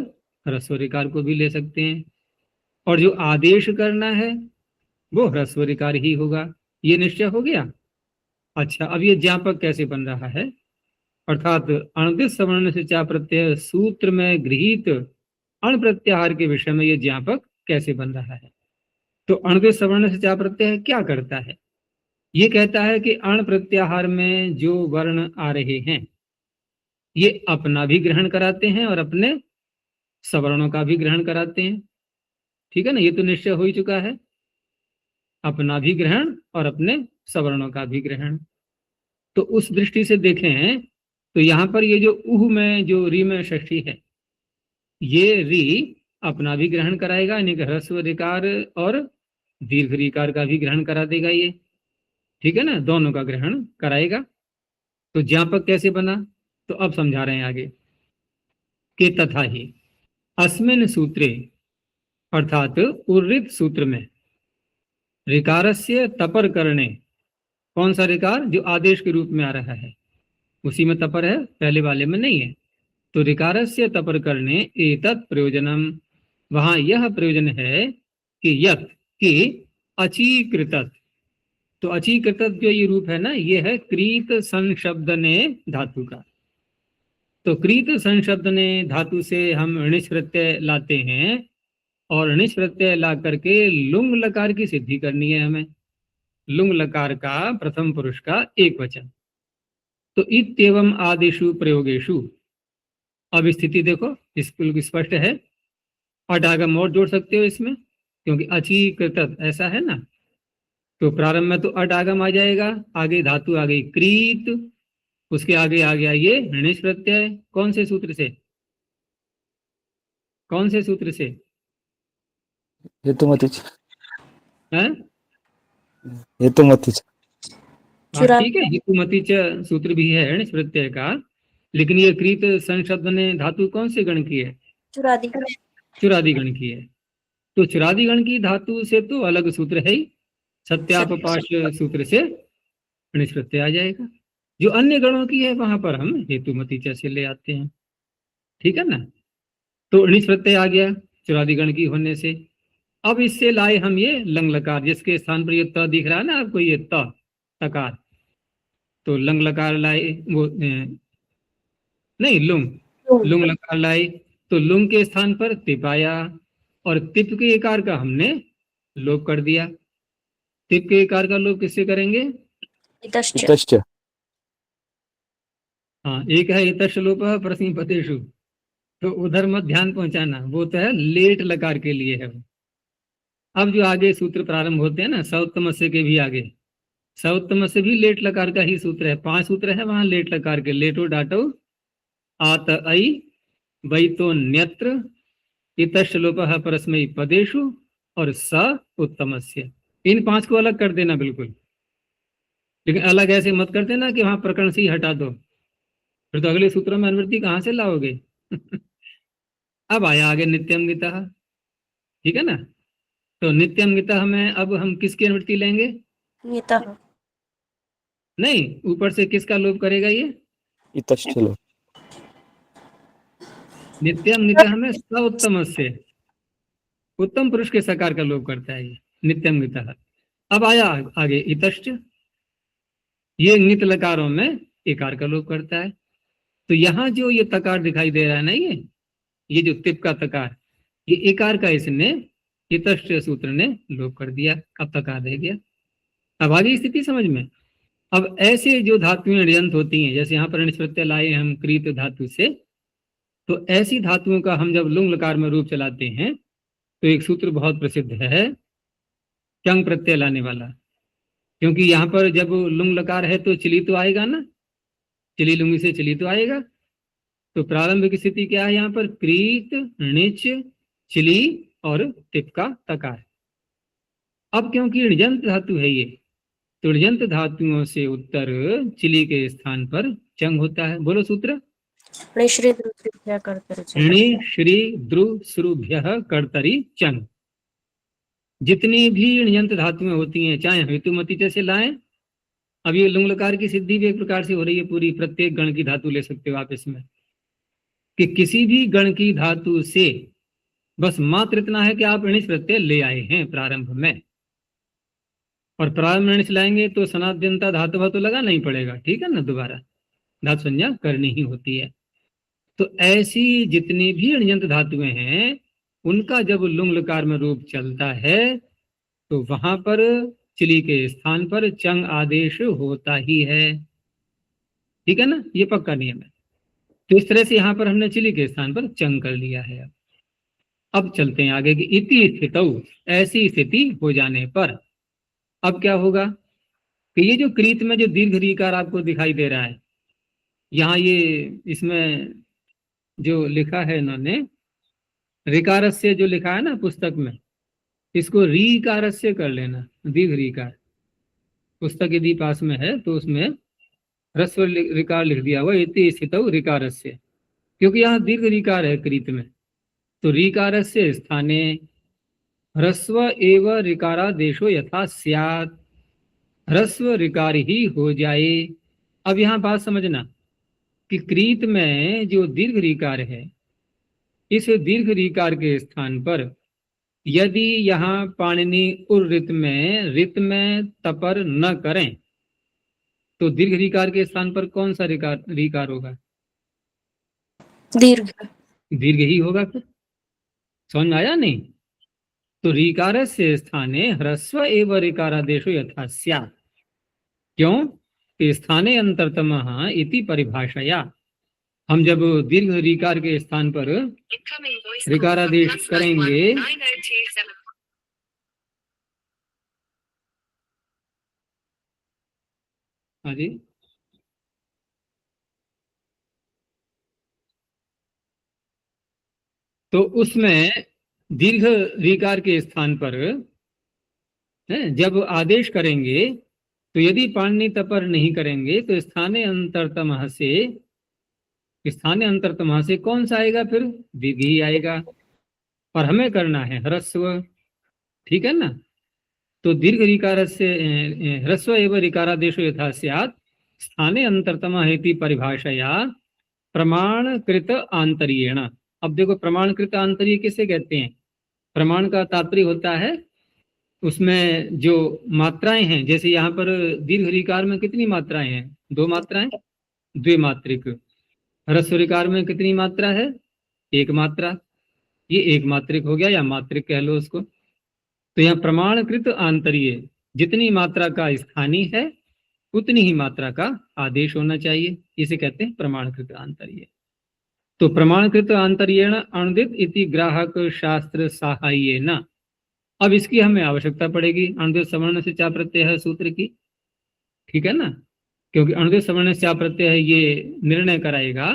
Speaker 1: ह्रस्व ऋकार को भी ले सकते हैं, और जो आदेश करना है वो ह्रस्व ऋकार ही होगा, ये निश्चय हो गया। अच्छा, अब ये ज्ञापक कैसे बन रहा है, अर्थात अणदित सवर्ण से चा प्रत्यय सूत्र में गृहीत अण प्रत्याहार के विषय में ये ज्ञापक कैसे बन रहा है। तो अणदित सवर्ण से चा प्रत्यय क्या करता है, ये कहता है कि अण प्रत्याहार में जो वर्ण आ रहे हैं ये अपना भी ग्रहण कराते हैं और अपने सवर्णों का भी ग्रहण कराते हैं, ठीक है ना, ये तो निश्चय हो ही चुका है, अपना भी ग्रहण और अपने सवर्णों का भी ग्रहण। तो उस दृष्टि से देखें तो यहाँ पर ये जो उह में जो री में षष्ठी है, ये री अपना भी ग्रहण कराएगा, यानी कि ह्रस्व ऋकार और दीर्घ ऋकार का भी ग्रहण करा देगा ये, ठीक है ना, दोनों का ग्रहण कराएगा। तो ज्ञापक कैसे बना, तो अब समझा रहे हैं आगे कि तथा ही अस्मिन सूत्रे, अर्थात उर्वृत सूत्र में ऋकारस्य तपर करणे, कौन सा ऋकार, जो आदेश के रूप में आ रहा है उसी में तपर है, पहले वाले में नहीं है। तो ऋकारस्य तपर करणे एतत् प्रयोजनम, वहां यह प्रयोजन है कि यत कि अचीकृतत, तो अचीकृतत जो ये रूप है ना, ये है क्रीत संशब्दने धातु का। तो क्रीत संशब्दने धातु से हम णिच प्रत्यय लाते हैं, और णिच प्रत्यय ला करके लुंग लकार की सिद्धि करनी है हमें, लुंग लकार का प्रथम पुरुष का एक वचन। तो इत्येवम आदिषु प्रयोगेषु, अब स्थिति देखो बिल्कुल स्पष्ट है, अट आगम और जोड़ सकते हो इसमें, क्योंकि अचीकृत ऐसा है ना, तो प्रारंभ में तो अट आगम आ जाएगा, आगे धातु आ गई क्रीत, उसके आगे आ गया ये णिच प्रत्यय, कौन से सूत्र से, कौन से सूत्र से,
Speaker 3: हेतुमतिच,
Speaker 1: हैं?
Speaker 3: हेतुमतिच,
Speaker 1: हाँ ठीक है, हेतुमतिच सूत्र भी है णिच प्रत्यय का, लेकिन ये क्रीत संशब्द ने धातु कौन से गण की है,
Speaker 2: चुरादी,
Speaker 1: चुरादी गण की है। तो चुरादी गण की धातु से तो अलग सूत्र है ही, सत्यापपाश सूत्र से णिच प्रत्यय आ जाएगा। जो अन्य गणों की है वहां पर हम हेतुमती से ले आते हैं, ठीक है ना। तो णिच प्रत्यय आ गया चुरादी गण की होने से। अब इससे लाए हम ये लंग लकार, जिसके स्थान पर ये त दिख रहा है ना आपको, ये त तकार, तो लंग लकार लाए, वो नहीं लुंग लकार लाए, तो लुंग के स्थान पर तिप आया, और तिप के एकार का हमने लोप कर दिया। तिप के एकार का लोप किससे करेंगे,
Speaker 2: इतश्च,
Speaker 3: इतश्च,
Speaker 1: हाँ एक है इतश्च लोप प्रसिपतेषु, तो उधर मत ध्यान पहुंचाना, वो तो है लेट लकार के लिए है। अब जो आगे सूत्र प्रारंभ होते हैं ना, सौत्तमस्य के भी आगे, सौत्तमस्य भी लेट लकार का ही सूत्र है, 5 सूत्र है वहां लेट लकार के, लेटो डाटो आत ऐ वै तो न्यत्र इतश्च लोपः परस्मै पदेषु और स उत्तमस्य, इन 5 को अलग कर देना बिल्कुल, लेकिन अलग ऐसे मत करते ना कि वहां प्रकरण से ही हटा दो, फिर तो अगले सूत्रों में अनुवृत्ति कहाँ से लाओगे। अब आया आगे नित्यम गीता, ठीक है ना। तो नित्यम गीता में अब हम किसकी अनुवृत्ति लेंगे?
Speaker 2: नितः।
Speaker 1: नहीं, ऊपर से किसका लोप करेगा ये?
Speaker 3: इतश्चलो।
Speaker 1: नित्यम नितः में स उत्तम से, उत्तम पुरुष के सकार का लोप करता है ये नित्यम गीता। अब आया आगे इतश्च, ये नित लकारों में एकार का लोप करता है। तो यहाँ जो ये तकार दिखाई दे रहा है ना, ये जो तिप का तकार, ये एकार का इसने इतश्च सूत्र ने लोप कर दिया, अब तकार रह गया। अब आगे स्थिति समझ में। अब ऐसे जो धातुएं ऋयंत होती हैं, जैसे यहाँ पर अनिच प्रत्यय लाए हम कृत धातु से, तो ऐसी धातुओं का हम जब लुंग लकार में रूप चलाते हैं तो एक सूत्र बहुत प्रसिद्ध है चंग प्रत्यय लाने वाला। क्योंकि यहाँ पर जब लुंग लकार है तो चिली तो आएगा ना, चिली लुंगी से चिली तो आएगा। तो प्रारंभिक स्थिति क्या है यहाँ पर? क्रीत, णिच, चिली और टिप का तकार। अब क्योंकि ऋजंत धातु है ये, तो ऋजंत धातुओं से उत्तर चिली के स्थान पर चंग होता है। बोलो सूत्र।
Speaker 2: ऋणी श्री द्रुभ्यः कर्तरि च।
Speaker 1: ऋणी श्री द्रु श्रुभ्यः कर्तरि चंग। जितनी भी ऋजंत धातुएं होती हैं, चाहे हेतुमती जैसे लाएं, अब ये लुंग लकार की सिद्धि भी एक प्रकार से हो रही है पूरी, प्रत्येक गण की धातु ले सकते हो आप इसमें, कि किसी भी गण की धातु से बस मात्र इतना है कि आप ऋणिच प्रत्यय ले आए हैं प्रारंभ में, और प्रारंभ में ऋणिच लाएंगे तो सनाद्यंता धातु तो लगाना ही पड़ेगा, ठीक है ना, दोबारा धातु संज्ञा करनी ही होती है। तो ऐसी जितनी भी ऋजंत धातुएं हैं उनका जब लुंग लकार में रूप चलता है तो वहां पर चिली के स्थान पर चंग आदेश होता ही है, ठीक है ना, ये पक्का नियम है। तो इस तरह से यहां पर हमने चिली के स्थान पर चंग कर लिया है। अब चलते हैं आगे कि इति स्थितौ, ऐसी स्थिति हो जाने पर अब क्या होगा कि ये जो कृत में जो दीर्घ रीकार आपको दिखाई दे रहा है, यहाँ ये इसमें जो लिखा है इन्होंने ऋकारस्य जो लिखा है ना पुस्तक में, इसको रीकारस्य कर लेना, दीर्घ रीकार। पुस्तक यदि पास में है तो उसमें ह्रस्व ऋकार लिख दिया हुआ इति स्थितौ ऋकारस्य, क्योंकि यहाँ दीर्घ ऋकार है कृत में। तो ऋकारस्य स्थाने ह्रस्व एव ऋकारादेशो यथा स्यात्, ह्रस्व ऋकार ही हो जाए। अब यहाँ बात समझना कि कृत में जो दीर्घ ऋकार है, इस दीर्घ ऋकार के स्थान पर यदि यहाँ पाणिनि उर रित में तपर न करें तो दीर्घ ऋकार के स्थान पर कौन सा ऋकार होगा?
Speaker 2: दीर्घ।
Speaker 1: दीर्घ ही होगा। फिर समझ में आया नहीं? तो ऋकार से स्थाने ह्रस्व एव ऋकारादेशो यथा स्यात्, क्यों कि स्थाने अंतरतमः इति परिभाषया, हम जब दीर्घ ऋकार के स्थान पर ऋकारादेश करेंगे हाँ जी, तो उसमें दीर्घ ऋकार के स्थान पर जब आदेश करेंगे तो यदि पाणिनि तपर नहीं करेंगे तो स्थाने अंतरतमः से कौन सा आएगा? फिर दीर्घ ही आएगा, और हमें करना है ह्रस्व, ठीक है ना। तो दीर्घ ऋकार से ह्रस्व एवं ऋकारादेशो यथा स्यात् स्थाने अंतरतमः इति परिभाषया प्रमाणकृत आंतर्येण। अब देखो प्रमाणकृत आंतर्य किसे कहते हैं? प्रमाण का तात्पर्य होता है उसमें जो मात्राएं हैं, जैसे यहाँ पर दीर्घ ऋकार में कितनी मात्राएं हैं? 2 मात्राएं, द्विमात्रिक। ह्रस्व ऋकार में कितनी मात्रा है? 1 मात्रा। ये 1 मात्रिक हो गया या मात्रिक कह लो उसको। तो यहाँ प्रमाणकृत आंतर्य, जितनी मात्रा का स्थानीय है उतनी ही मात्रा का आदेश होना चाहिए, इसे कहते हैं प्रमाणकृत आंतर्य। तो प्रमाणकृत आंतर्येण अणुदित इति ग्राहक शास्त्र साहाय्येन। अब इसकी हमें आवश्यकता पड़ेगी अणुदित सवर्ण से चा प्रत्यय है सूत्र की, ठीक है ना, क्योंकि अणुदित सवर्ण से चा प्रत्यय है ये निर्णय कराएगा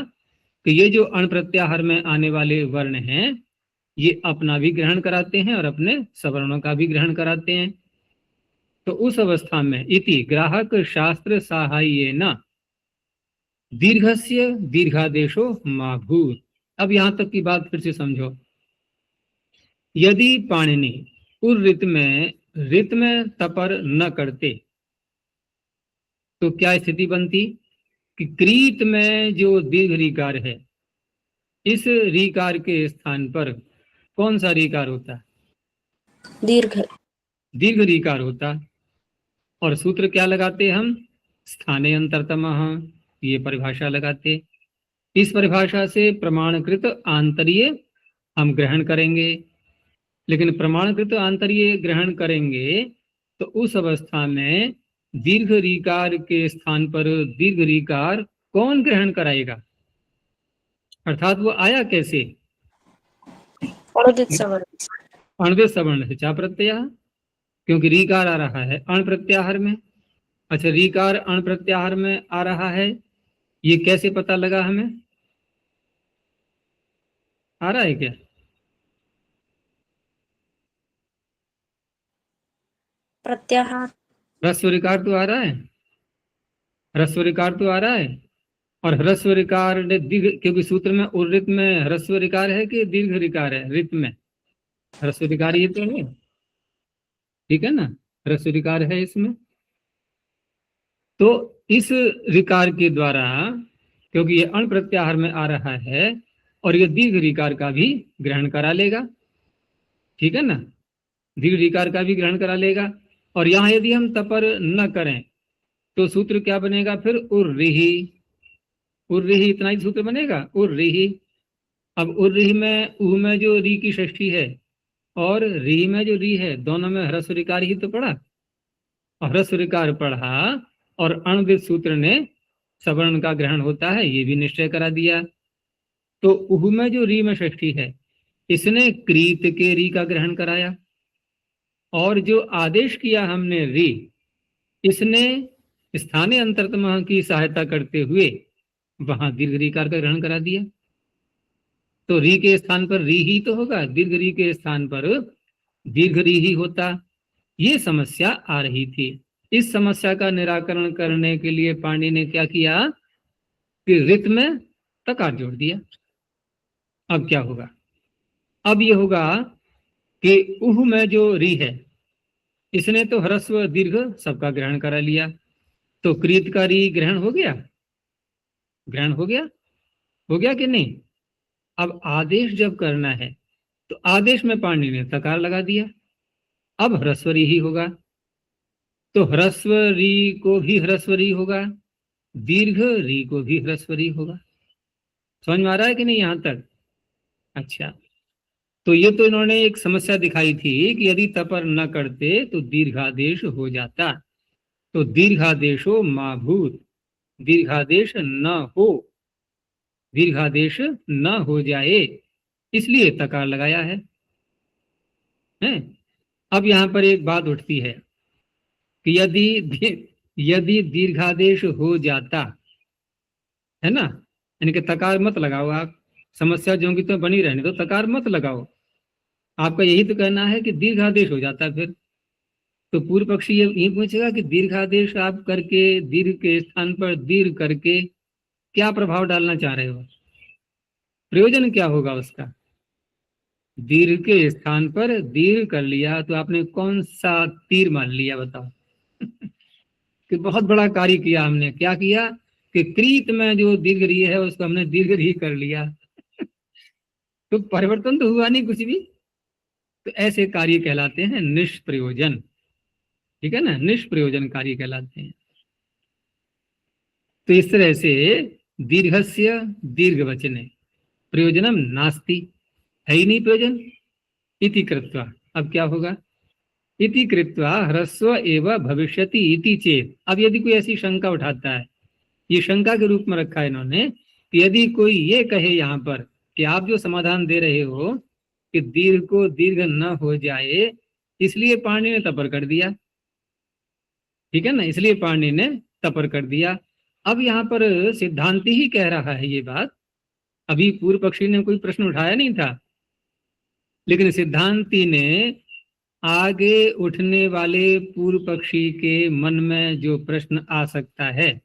Speaker 1: कि ये जो अण प्रत्याहार में आने वाले वर्ण हैं ये अपना भी ग्रहण कराते हैं और अपने सवर्णों का भी ग्रहण कराते हैं। तो उस अवस्था में इति ग्राहक शास्त्र सहायेन दीर्घस्य दीर्घादेशो मा भूत्। अब यहां तक की बात फिर से समझो। यदि पाणिनि उस रित में तपर न करते तो क्या स्थिति बनती कि क्रीत में जो दीर्घ रीकार है, इस रीकार के स्थान पर कौन सा रीकार होता?
Speaker 2: दीर्घ
Speaker 1: दीर्घ रीकार होता। और सूत्र क्या लगाते हम? स्थाने अंतरतमः, ये परिभाषा लगाते। इस परिभाषा से प्रमाणकृत आंतर्य हम ग्रहण करेंगे। लेकिन प्रमाणकृत आंतर्य ग्रहण करेंगे तो उस अवस्था में दीर्घ रीकार के स्थान पर दीर्घ रीकार कौन ग्रहण कराएगा? अर्थात वो आया कैसे?
Speaker 2: अनुदित सवर्ण
Speaker 1: अणुदित सवर्ण से चा प्रत्यय, क्योंकि रीकार आ रहा है अण प्रत्याहार में। अच्छा, रीकार अण प्रत्याहार में आ रहा है, ये कैसे पता लगा हमें? आ रहा है क्या?
Speaker 2: प्रत्याहार
Speaker 1: ह्रस्व ऋकार तो आ रहा है, ह्रस्व ऋकार तो आ रहा है। और ह्रस्व ऋकार ने दीर्घ, क्योंकि सूत्र में उर्रित में ह्रस्व ऋकार है कि दीर्घ ऋकार है? रित में ह्रस्व ऋकार ये तो है, ठीक है ना, ह्रस्व ऋकार है इसमें। तो इस ऋकार के द्वारा, क्योंकि ये अण प्रत्याहार में आ रहा है, और ये दीर्घ ऋकार का भी ग्रहण करा लेगा, ठीक है ना, दीर्घ ऋकार का भी ग्रहण करा लेगा। और यहां यदि हम तपर न करें तो सूत्र क्या बनेगा फिर? उर्रिही। उर्रिही, इतना ही सूत्र बनेगा, उर्रिही। अब उर्रिही में ऊ में जो री की षष्ठी है और री में जो री है, दोनों में ह्रस्व ऋकार ही तो पढ़ा, और ह्रस्व ऋकार पढ़ा और अणुदित सूत्र ने सवर्ण का ग्रहण होता है, ये भी निश्चय करा दिया। तो उह में जो री में षष्ठी है, इसने क्रीत के री का ग्रहण कराया, और जो आदेश किया हमने री, इसने स्थानीय अंतरतम की सहायता करते हुए वहां दीर्घ रीकार का ग्रहण करा दिया। तो री के स्थान पर री ही तो होगा, दीर्घ री के स्थान पर दीर्घ री ही होता। ये समस्या आ रही थी। इस समस्या का निराकरण करने के लिए पाणिनि ने क्या किया कि रित में तकार जोड़ दिया। अब क्या होगा? अब ये होगा कि उह में जो री है, इसने तो ह्रस्व दीर्घ सबका ग्रहण करा लिया, तो क्रीत का री ग्रहण हो गया, ग्रहण हो गया कि नहीं? अब आदेश जब करना है तो आदेश में पाणिनि ने तकार लगा दिया, अब ह्रस्व री ही होगा। तो ह्रस्व री को भी ह्रस्व री होगा, दीर्घ री को भी ह्रस्व री होगा। समझ में आ रहा है कि नहीं यहां तक? अच्छा, तो ये तो इन्होंने एक समस्या दिखाई थी कि यदि तपर न करते तो दीर्घादेश हो जाता। तो दीर्घादेशो मा भूत, दीर्घादेश न हो, दीर्घादेश न हो जाए, इसलिए तकार लगाया है। अब यहां पर एक बात उठती है कि यदि दीर्घादेश हो जाता है ना, यानी कि तकार मत लगाओ आप, समस्या जो की तो बनी रहने दो, तकार मत लगाओ। आपका यही तो कहना है कि दीर्घादेश हो जाता फिर। तो पूर्व पक्षी ये पूछेगा कि दीर्घादेश आप करके दीर्घ के स्थान पर दीर्घ करके क्या प्रभाव डालना चाह रहे हो? प्रयोजन क्या होगा उसका? दीर्घ के स्थान पर दीर्घ कर लिया तो आपने कौन सा तीर मान लिया बताओ? कि बहुत बड़ा कार्य किया हमने। क्या किया कि क्रीत में जो दीर्घ री है उसको हमने दीर्घ री कर लिया। तो परिवर्तन तो हुआ नहीं कुछ भी। तो ऐसे कार्य कहलाते हैं निष्प्रयोजन, ठीक है ना, निष्प्रयोजन कार्य कहलाते हैं। तो इस तरह से दीर्घस्य दीर्घ वचने प्रयोजनम नास्ति, है ही नहीं प्रयोजन। इति कृत्वा, अब क्या होगा? इति कृत्वा ह्रस्व एवं भविष्यति इति चेत। अब यदि कोई ऐसी शंका उठाता है, ये शंका के रूप में रखा है इन्होंने, कि यदि कोई ये कहे यहाँ पर कि आप जो समाधान दे रहे हो कि दीर्घ को दीर्घ न हो जाए, इसलिए पाणिनि ने तपर कर दिया, ठीक है ना, इसलिए पाणिनि ने तपर कर दिया। अब यहाँ पर सिद्धांति ही कह रहा है ये बात, अभी पूर्व पक्षी ने कोई प्रश्न उठाया नहीं था, लेकिन सिद्धांति ने आगे उठने वाले पूर्व पक्षी के मन में जो प्रश्न आ सकता है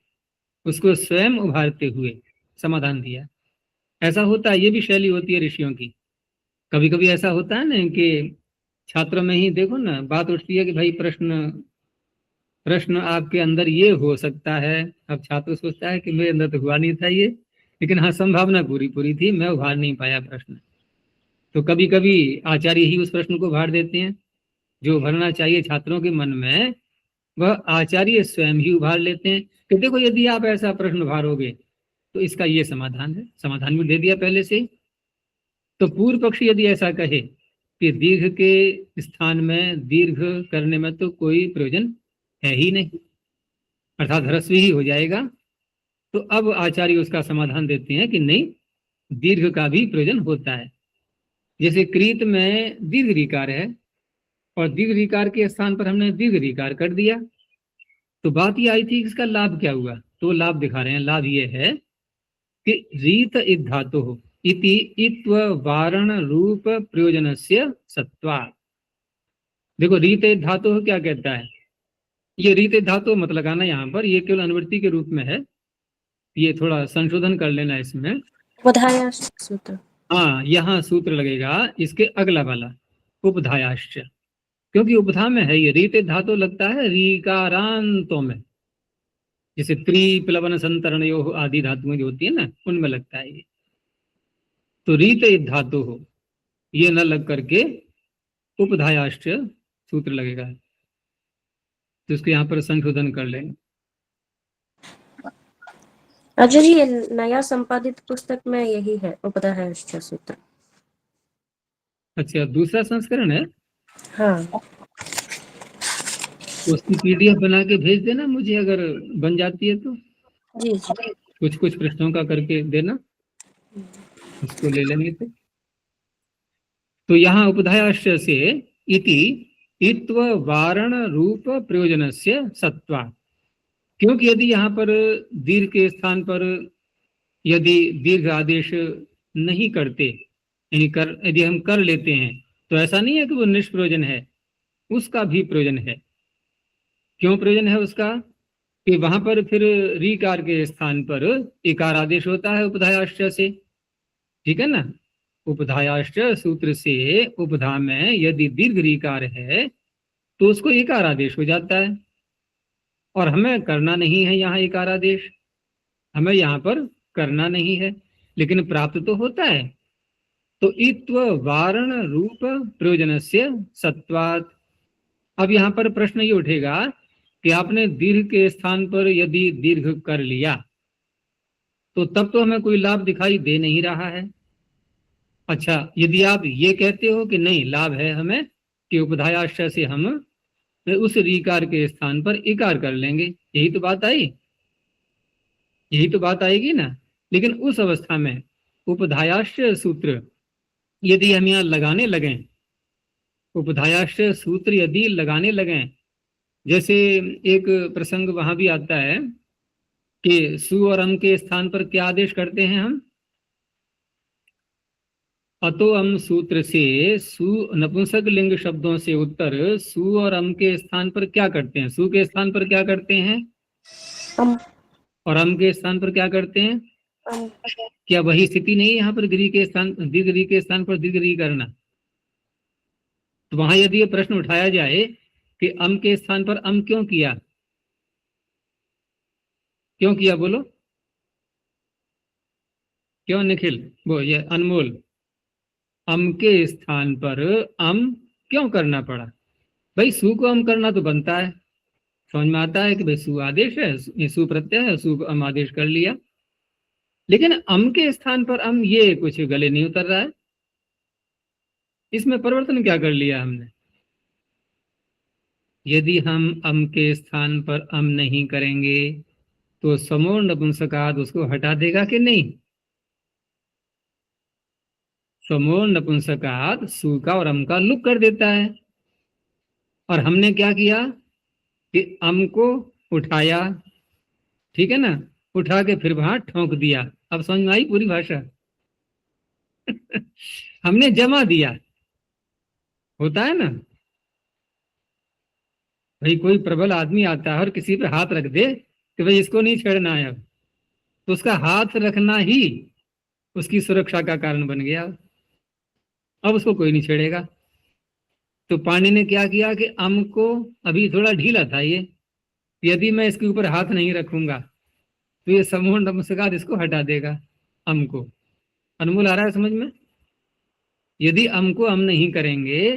Speaker 1: उसको स्वयं उभारते हुए समाधान दिया। ऐसा होता है, ये भी शैली होती है ऋषियों की। कभी कभी ऐसा होता है ना कि छात्रों में ही देखो ना, बात उठती है कि भाई प्रश्न प्रश्न आपके अंदर ये हो सकता है। अब छात्र सोचता है कि मेरे अंदर तो हुआ नहीं था ये, लेकिन हाँ संभावना पूरी पूरी थी, मैं उभार नहीं पाया प्रश्न। तो कभी कभी आचार्य ही उस प्रश्न को उभार देते हैं। जो उभरना चाहिए छात्रों के मन में वह आचार्य स्वयं ही उभार लेते हैं कि देखो यदि आप ऐसा प्रश्न उभारोगे तो इसका ये समाधान है। समाधान भी दे दिया पहले से। तो पूर्व पक्षी यदि ऐसा कहे कि दीर्घ के स्थान में दीर्घ करने में तो कोई प्रयोजन है ही नहीं, अर्थात ह्रस्व ही हो जाएगा, तो अब आचार्य उसका समाधान देते हैं कि नहीं, दीर्घ का भी प्रयोजन होता है। जैसे क्रीत में दीर्घ ऋकार है और दीर्घ ऋकार के स्थान पर हमने दीर्घ ऋकार कर दिया, तो बात ये आई थी कि इसका लाभ क्या हुआ। तो लाभ दिखा रहे हैं। लाभ ये है कि रीत इत धातु हो इति इत्व वारण रूप प्रयोजनस्य सत्वात्। देखो रीत इत धातु क्या कहता है। ये रीत इत धातु मत लगाना यहाँ पर, ये केवल अनुवृत्ति के रूप में है। ये थोड़ा संशोधन कर लेना इसमें।
Speaker 2: उपधायाश्च सूत्र।
Speaker 1: हाँ, यहाँ सूत्र लगेगा इसके अगला वाला, उपधायाश्च, क्योंकि उपधा में है। ये रीत इत धातु लगता है रीकारांतों में, जैसे त्रि प्लवन संतरणयो आदि धातुएं जो होती है ना, उनमें लगता है ये। तो रीत इत धातु हो, ये न लग करके उपधायाश्च सूत्र लगेगा। तो इसको यहाँ पर संशोधन कर लेंगे।
Speaker 2: अजय जी, ये नया संपादित पुस्तक में यही है, उपधायाश्च सूत्र।
Speaker 1: अच्छा, दूसरा संस्करण है।
Speaker 2: हाँ
Speaker 1: तो उसकी पीडीएफ बना के भेज देना मुझे, अगर बन जाती है तो।
Speaker 2: जी जी।
Speaker 1: कुछ कुछ प्रश्नों का करके देना, उसको ले लेंगे। तो यहाँ उपधायाश्च से इति इत्व वारण रूप प्रयोजनस्य सत्वा, क्योंकि यदि यहाँ पर दीर्घ के स्थान पर यदि दीर्घ आदेश नहीं करते, यानी यदि हम कर लेते हैं, तो ऐसा नहीं है कि वो निष्प्रयोजन है, उसका भी प्रयोजन है। क्यों प्रयोजन है उसका? कि वहां पर फिर रीकार के स्थान पर इकार आदेश होता है उपधायाश्च से, ठीक है ना। उपधायाश्च सूत्र से उपधा में यदि दीर्घ रीकार है तो उसको इकार आदेश हो जाता है, और हमें करना नहीं है यहाँ इकार आदेश, हमें यहाँ पर करना नहीं है, लेकिन प्राप्त तो होता है। तो इत्व वारण रूप प्रयोजनस्य सत्वात्। अब यहाँ पर प्रश्न ये उठेगा कि आपने दीर्घ के स्थान पर यदि दीर्घ कर लिया तो तब तो हमें कोई लाभ दिखाई दे नहीं रहा है। अच्छा, यदि आप ये कहते हो कि नहीं, लाभ है हमें कि उपधायाश्च से हम उस रीकार के स्थान पर इकार कर लेंगे, यही तो बात आई, यही तो बात आएगी ना। लेकिन उस अवस्था में उपधायाश्च सूत्र यदि हम यहाँ लगाने लगें, उपधायाश्च सूत्र यदि लगाने लगें, जैसे एक प्रसंग वहां भी आता है कि सु और अम के स्थान पर क्या आदेश करते हैं हम? अतो अम सूत्र से सु नपुंसक लिंग शब्दों से उत्तर सु और अम के स्थान पर क्या करते हैं? सु के स्थान पर क्या करते हैं?
Speaker 2: अम।
Speaker 1: और अम के स्थान पर क्या करते हैं?
Speaker 2: अम।
Speaker 1: क्या वही स्थिति नहीं है यहाँ पर दीर्घ के स्थान पर दीर्घ री करना? तो वहां यदि ये प्रश्न उठाया जाए कि अम के स्थान पर अम क्यों किया, क्यों किया बोलो, क्यों निखिल, वो ये अनमोल, अम के स्थान पर अम क्यों करना पड़ा? भाई सु को अम करना तो बनता है, समझ में आता है कि भाई सु आदेश है, ये सु प्रत्यय है, सु को अम आदेश कर लिया। लेकिन अम के स्थान पर अम, ये कुछ गले नहीं उतर रहा है, इसमें परिवर्तन क्या कर लिया हमने? यदि हम अम के स्थान पर अम नहीं करेंगे तो समूह नपुंसकाद उसको हटा देगा कि नहीं? समूह नपुंसकाद सु का और अम का लुक कर देता है। और हमने क्या किया कि अम को उठाया, ठीक है ना, उठा के फिर वहां ठोंक दिया। अब समझ में आई पूरी भाषा? हमने जमा दिया, होता है ना, भाई कोई प्रबल आदमी आता है और किसी पे हाथ रख दे कि भाई इसको नहीं छेड़ना है, अब तो उसका हाथ रखना ही उसकी सुरक्षा का कारण बन गया। अब उसको कोई नहीं छेड़ेगा। तो पानी ने क्या किया कि अम को, अभी थोड़ा ढीला था ये, यदि मैं इसके ऊपर हाथ नहीं रखूंगा तो ये समूह नपुंसकलिंग इसको हटा देगा, अम को। अनमोल आ रहा है समझ में? यदि अम को हम नहीं करेंगे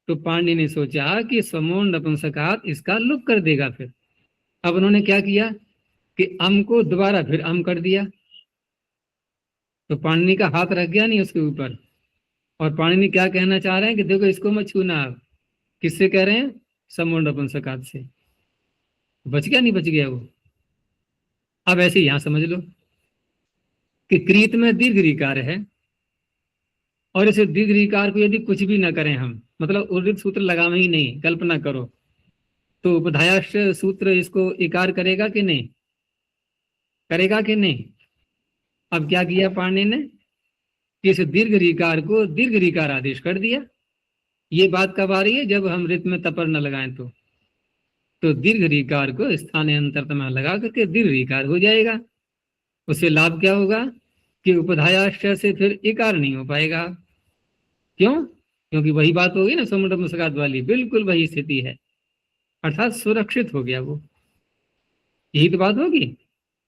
Speaker 1: तो पांडे ने सोचा कि समूह नपुंसकलिंग इसका लुप्त कर देगा। फिर अब उन्होंने क्या किया कि अम को दोबारा फिर अम कर दिया, तो पाणिनि का हाथ रख गया नहीं उसके ऊपर। और पाणिनि क्या कहना चाह रहे हैं कि देखो इसको मत छूना। आप किससे कह रहे हैं? समूह नपुंसकलिंग से। बच गया नहीं बच गया वो? अब ऐसे यहां समझ लो कि क्रियत में दीर्घ ऋकार है, और इसे दीर्घ ऋकार को यदि कुछ भी ना करें हम, मतलब उर्वरित सूत्र लगावे ही नहीं, कल्पना करो, तो उपधायाश्च सूत्र इसको इकार करेगा कि नहीं? करेगा कि नहीं? अब क्या किया पाणिनि ने कि इस दीर्घ ऋकार को दीर्घ ऋकार आदेश कर दिया। ये बात कब आ रही है? जब हम रित में तपर न लगाएं तो दीर्घ ऋकार को स्थानांतरतम लगा करके दीर्घ ऋकार हो जाएगा। उससे लाभ क्या होगा कि उपधायाश्च से फिर इकार नहीं हो पाएगा। क्यों? क्योंकि वही बात होगी ना समुद्र मुस्कात वाली, बिल्कुल वही स्थिति है, अर्थात सुरक्षित हो गया वो। यही तो बात होगी।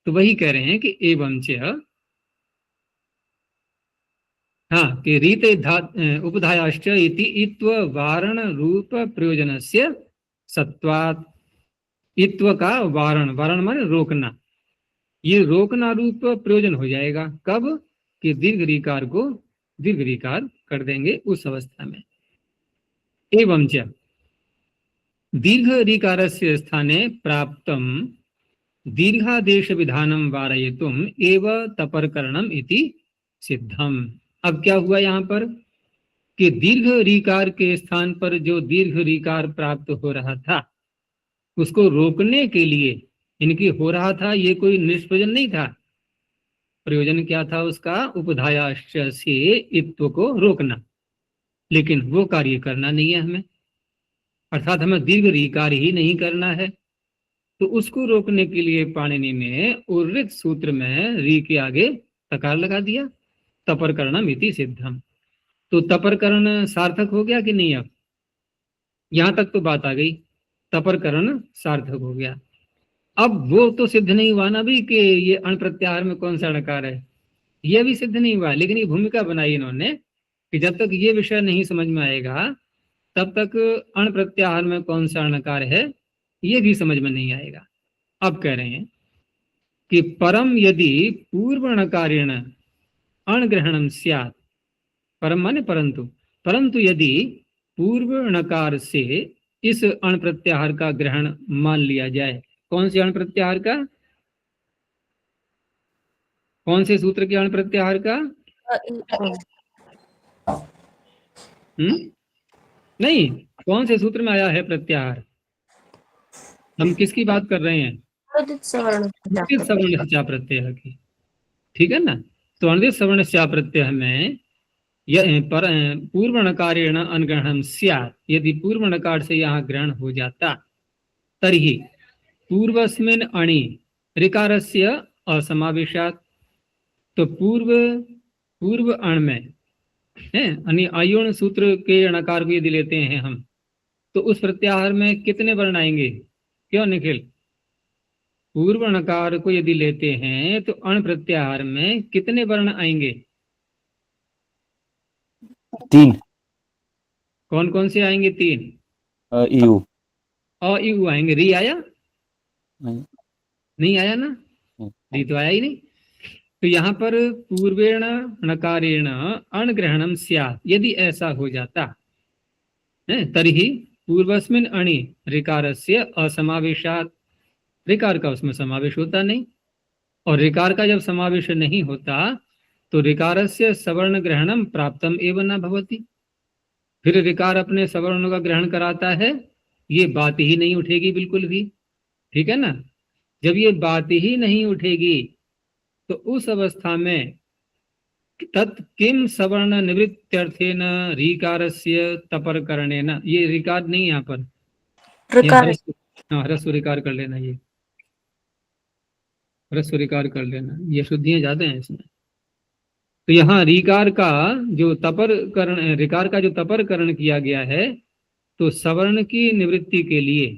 Speaker 1: तो वही कह रहे हैं कि एवं च, हाँ, कि रीत उपधायाश्च इति इत्व वारण रूप प्रयोजनस्य सत्वात्। इत्व का वारण, वारण माने रोकना, ये रोकना रूप प्रयोजन हो जाएगा। कब? कि दीर्घ ऋकार को दीर्घ ऋकार कर देंगे उस अवस्था में। एवं च दीर्घ ऋकारस्य स्थाने प्राप्तम दीर्घादेश विधानम वारयितुम एव तपरकरणम इति सिद्धम। अब क्या हुआ यहां पर कि दीर्घ ऋकार के स्थान पर जो दीर्घ ऋकार प्राप्त हो रहा था उसको रोकने के लिए इनकी हो रहा था, ये कोई निष्प्रयोजन नहीं था। प्रयोजन क्या था उसका? उपधायाश्च से इत्व को रोकना, लेकिन वो कार्य करना नहीं है हमें, अर्थात हमें दीर्घ ऋकार ही नहीं करना है। तो उसको रोकने के लिए पाणिनि ने उर्वरित सूत्र में री के आगे तकार लगा दिया, तपरकरणम इति सिद्धम। तो तपरकरण सार्थक हो गया कि नहीं? अब यहां तक तो बात आ गई, तपरकरण सार्थक हो गया। अब वो तो सिद्ध नहीं हुआ ना भी कि ये अण प्रत्याहार में कौन सा णकार है, ये भी सिद्ध नहीं हुआ। लेकिन ये भूमिका बनाई इन्होंने कि जब तक ये विषय नहीं समझ में आएगा तब तक अण प्रत्याहार में कौन सा णकार है ये भी समझ में नहीं आएगा। अब कह रहे हैं कि परम यदि पूर्व णकारेण अणग्रहणम स्यात्, परम माने परंतु, परंतु यदि पूर्व णकार से इस अण प्रत्याहार का ग्रहण मान लिया जाए। कौन से अण प्रत्याहार का? कौन से सूत्र के अण प्रत्याहार का? नहीं, कौन से सूत्र में आया है प्रत्याहार? हम किसकी बात कर रहे हैं?
Speaker 2: अनुदित सवर्ण
Speaker 1: सवर्ण प्रत्यय की, ठीक है ना? तो अनुदित सवर्ण प्रत्यय में पूर्व णकारेण अनग्रहणम स्यात्, यदि पूर्व णकार से यहाँ ग्रहण हो जाता तर्हि पूर्वस्मिन् अणि ऋकारस्य असमावेशात्। तो पूर्व अण में है अयोण सूत्र के णकार को यदि लेते हैं हम तो उस प्रत्याहार में कितने वर्ण आएंगे? क्यों निखिल? पूर्व णकार को यदि लेते हैं तो अण प्रत्याहार में कितने वर्ण आएंगे?
Speaker 3: 3।
Speaker 1: कौन कौन से आएंगे? 3।
Speaker 3: यू
Speaker 1: यू आएंगे। री आया? नहीं आया ना?
Speaker 3: नहीं।
Speaker 1: री तो आया ही नहीं। तो यहाँ पर पूर्वेण णकारेण अणग्रहणम स्यात्, यदि ऐसा हो जाता है तर्हि पूर्वस्मिन् अणि ऋकारस्य असमावेशात्, ऋकार का उसमें समावेश होता नहीं, और ऋकार का जब समावेश नहीं होता तो ऋकारस्य सवर्ण ग्रहणम प्राप्तम एवं न भवति। फिर ऋकार अपने सवर्णों का ग्रहण कराता है, ये बात ही नहीं उठेगी बिल्कुल भी, ठीक है ना? जब ये बात ही नहीं उठेगी तो उस अवस्था में तत् किम सवर्ण निवृत्त्यर्थेन ऋकारस्य तपरकरणेन, ये ऋकार नहीं यहाँ पर, ये
Speaker 2: ऋकार है।
Speaker 1: हाँ, ह्रस्व ऋकार कर लेना, ये ह्रस्व ऋकार कर लेना, ये शुद्धियां ज्यादा हैं इसमें। तो यहाँ ऋकार का जो तपर करण, ऋकार का जो तपर करण किया गया है, तो सवर्ण की निवृत्ति के लिए,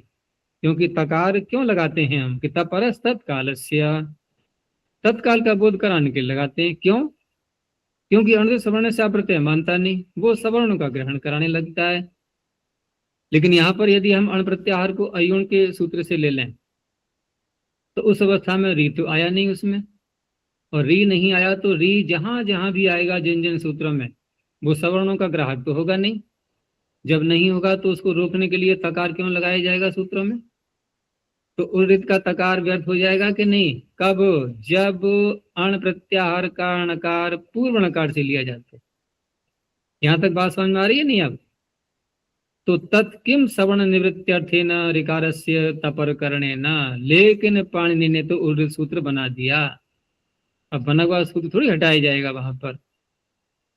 Speaker 1: क्योंकि तकार क्यों लगाते हैं हम, कि तपरस तत्कालस्य, तत्काल का बोध कराने के लिए लगाते हैं। क्यों? क्योंकि अणु सवर्ण से प्रत्यय मानता नहीं, वो सवर्ण का ग्रहण कराने लगता है। लेकिन यहाँ पर यदि हम अण प्रत्याहार को अयुण के सूत्र से ले लें, तो उस अवस्था में री तो आया नहीं उसमें, और री नहीं आया तो री जहां जहां भी आएगा जिन जिन सूत्रों में, वो सवर्णों का ग्राहक तो होगा नहीं। जब नहीं होगा तो उसको रोकने के लिए तकार क्यों लगाया जाएगा सूत्रों में? तो उर्रित का तकार व्यर्थ हो जाएगा कि नहीं? कब? जब अण प्रत्याहार का अणकार पूर्व णकार से लिया जाता है। यहां तक बात समझ में आ रही है नहीं अब? तो तत्किम सवर्ण निवृत्त्यर्थे न ऋकारस्य तपर करणे न, लेकिन पाणिनि ने तो उर्रित सूत्र बना दिया। अब बना हुआ सूत्र थोड़ी हटाया जाएगा वहां पर।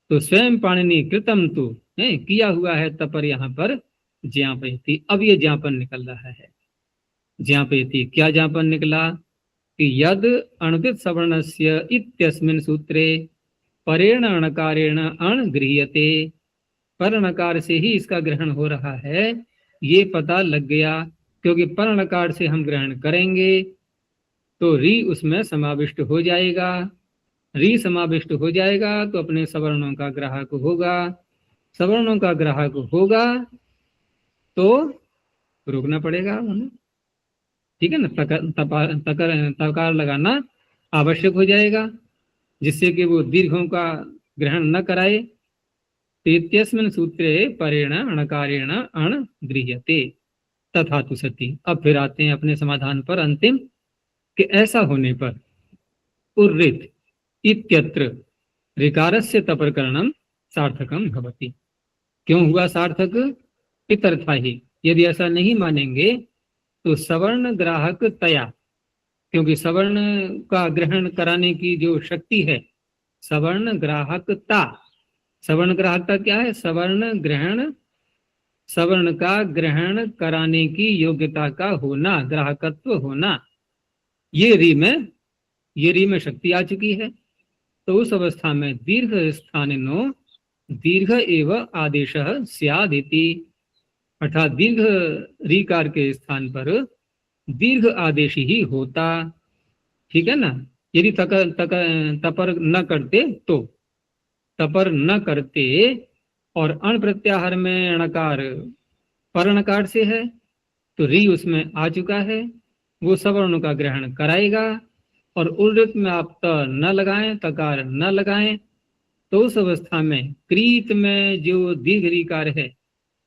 Speaker 1: तो स्वयं पाणिनि कृतम तु है, किया हुआ है तपर यहाँ पर ज्ञापयति। अब ये ज्ञापन निकल रहा है। ज्ञापयति क्या ज्ञापन निकला? कि यद अणुदित सवर्णस्य इत्यस्मिन् सूत्रे परेण अणकारेण अण गृह्यते, पर णकार से ही इसका ग्रहण हो रहा है, ये पता लग गया। क्योंकि पर णकार से हम ग्रहण करेंगे तो री उसमें समाविष्ट हो जाएगा, री समाविष्ट हो जाएगा तो अपने सवर्णों का ग्राहक होगा, सवर्णों का ग्राहक होगा तो रोकना पड़ेगा हमें। ठीक है ना? तकार लगाना आवश्यक हो जाएगा, जिससे कि वो दीर्घों का ग्रहण न कराए। इत्यस्मिन् सूत्रे परेण अणकारेण अण गृह्यते तथा तु सति। अब फिर आते हैं अपने समाधान पर अंतिम, कि ऐसा होने पर उर्रित इत्यत्र ऋकारस्य तपरकरणम सार्थकम भवति। क्यों हुआ सार्थक? इतर्था ही। यदि ऐसा नहीं मानेंगे तो सवर्ण ग्राहक तया, क्योंकि सवर्ण का ग्रहण कराने की जो शक्ति है, सवर्ण ग्राहकता, सवर्ण ग्राहकता क्या है? सवर्ण ग्रहण, सवर्ण का ग्रहण कराने की योग्यता का होना, ग्राहकत्व होना, ये री में, ये री में शक्ति आ चुकी है। तो उस अवस्था में दीर्घ स्थानिनो दीर्घ एव आदेश स्यादिति, अर्थात दीर्घ रीकार के स्थान पर दीर्घ आदेश ही होता। ठीक है ना? यदि तपर न करते तो, तपर न करते और अण प्रत्याहार में अणकार पर णकार से है, तो री उसमें आ चुका है, वो सवर्णों का ग्रहण कराएगा। और उर्रित में आप त न लगाएं, तकार न लगाएं, तो उस अवस्था में क्रीत में जो दीर्घ रीकार है,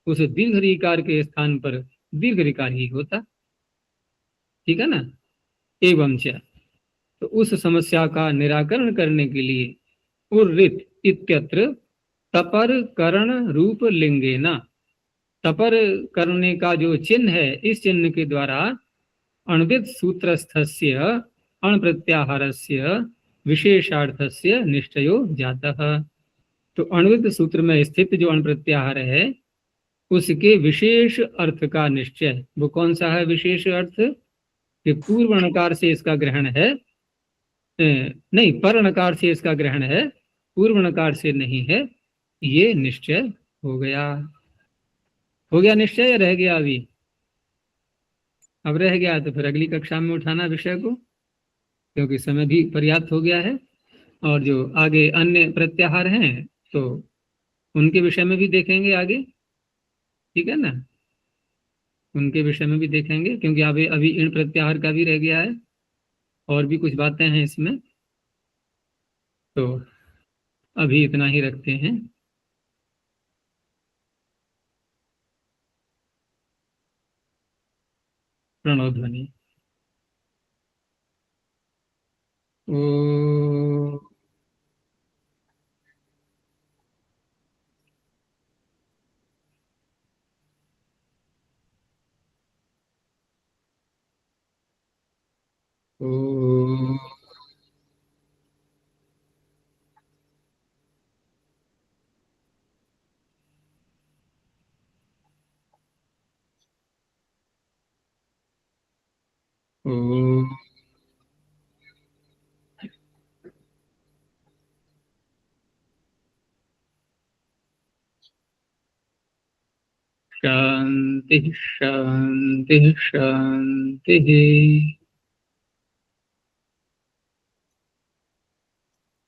Speaker 1: उस दीर्घ रीकार के स्थान पर दीर्घ रीकार ही होता। ठीक है ना? एवं च, तो उस समस्या का निराकरण करने के लिए उर्रित इत्यत्र तपर करण रूप लिंगेना, तपर करने का जो चिन्ह है, इस चिन्ह के द्वारा अण्वित सूत्रस्थस्य अण प्रत्याहारस्य विशेषार्थस्य निश्चयो जातः। तो अण्वित सूत्र में स्थित जो अण प्रत्याहार है, उसके विशेष अर्थ का निश्चय, वो कौन सा है विशेष अर्थ? कि पूर्व णकार से इसका ग्रहण है, नहीं, पर णकार से इसका ग्रहण है, पूर्व णकार से नहीं है, ये निश्चय हो गया। हो गया निश्चय या रह गया अभी? अब रह गया तो फिर अगली कक्षा में उठाना विषय को, क्योंकि समय भी पर्याप्त हो गया है। और जो आगे अन्य प्रत्याहार हैं तो उनके विषय में भी देखेंगे आगे। ठीक है ना? उनके विषय में भी देखेंगे, क्योंकि अभी अभी इन प्रत्याहार का भी रह गया है, और भी कुछ बातें हैं इसमें। तो अभी इतना ही रखते हैं। प्रणव ध्वनि। ओ ओ ओम शांति शांति शांति।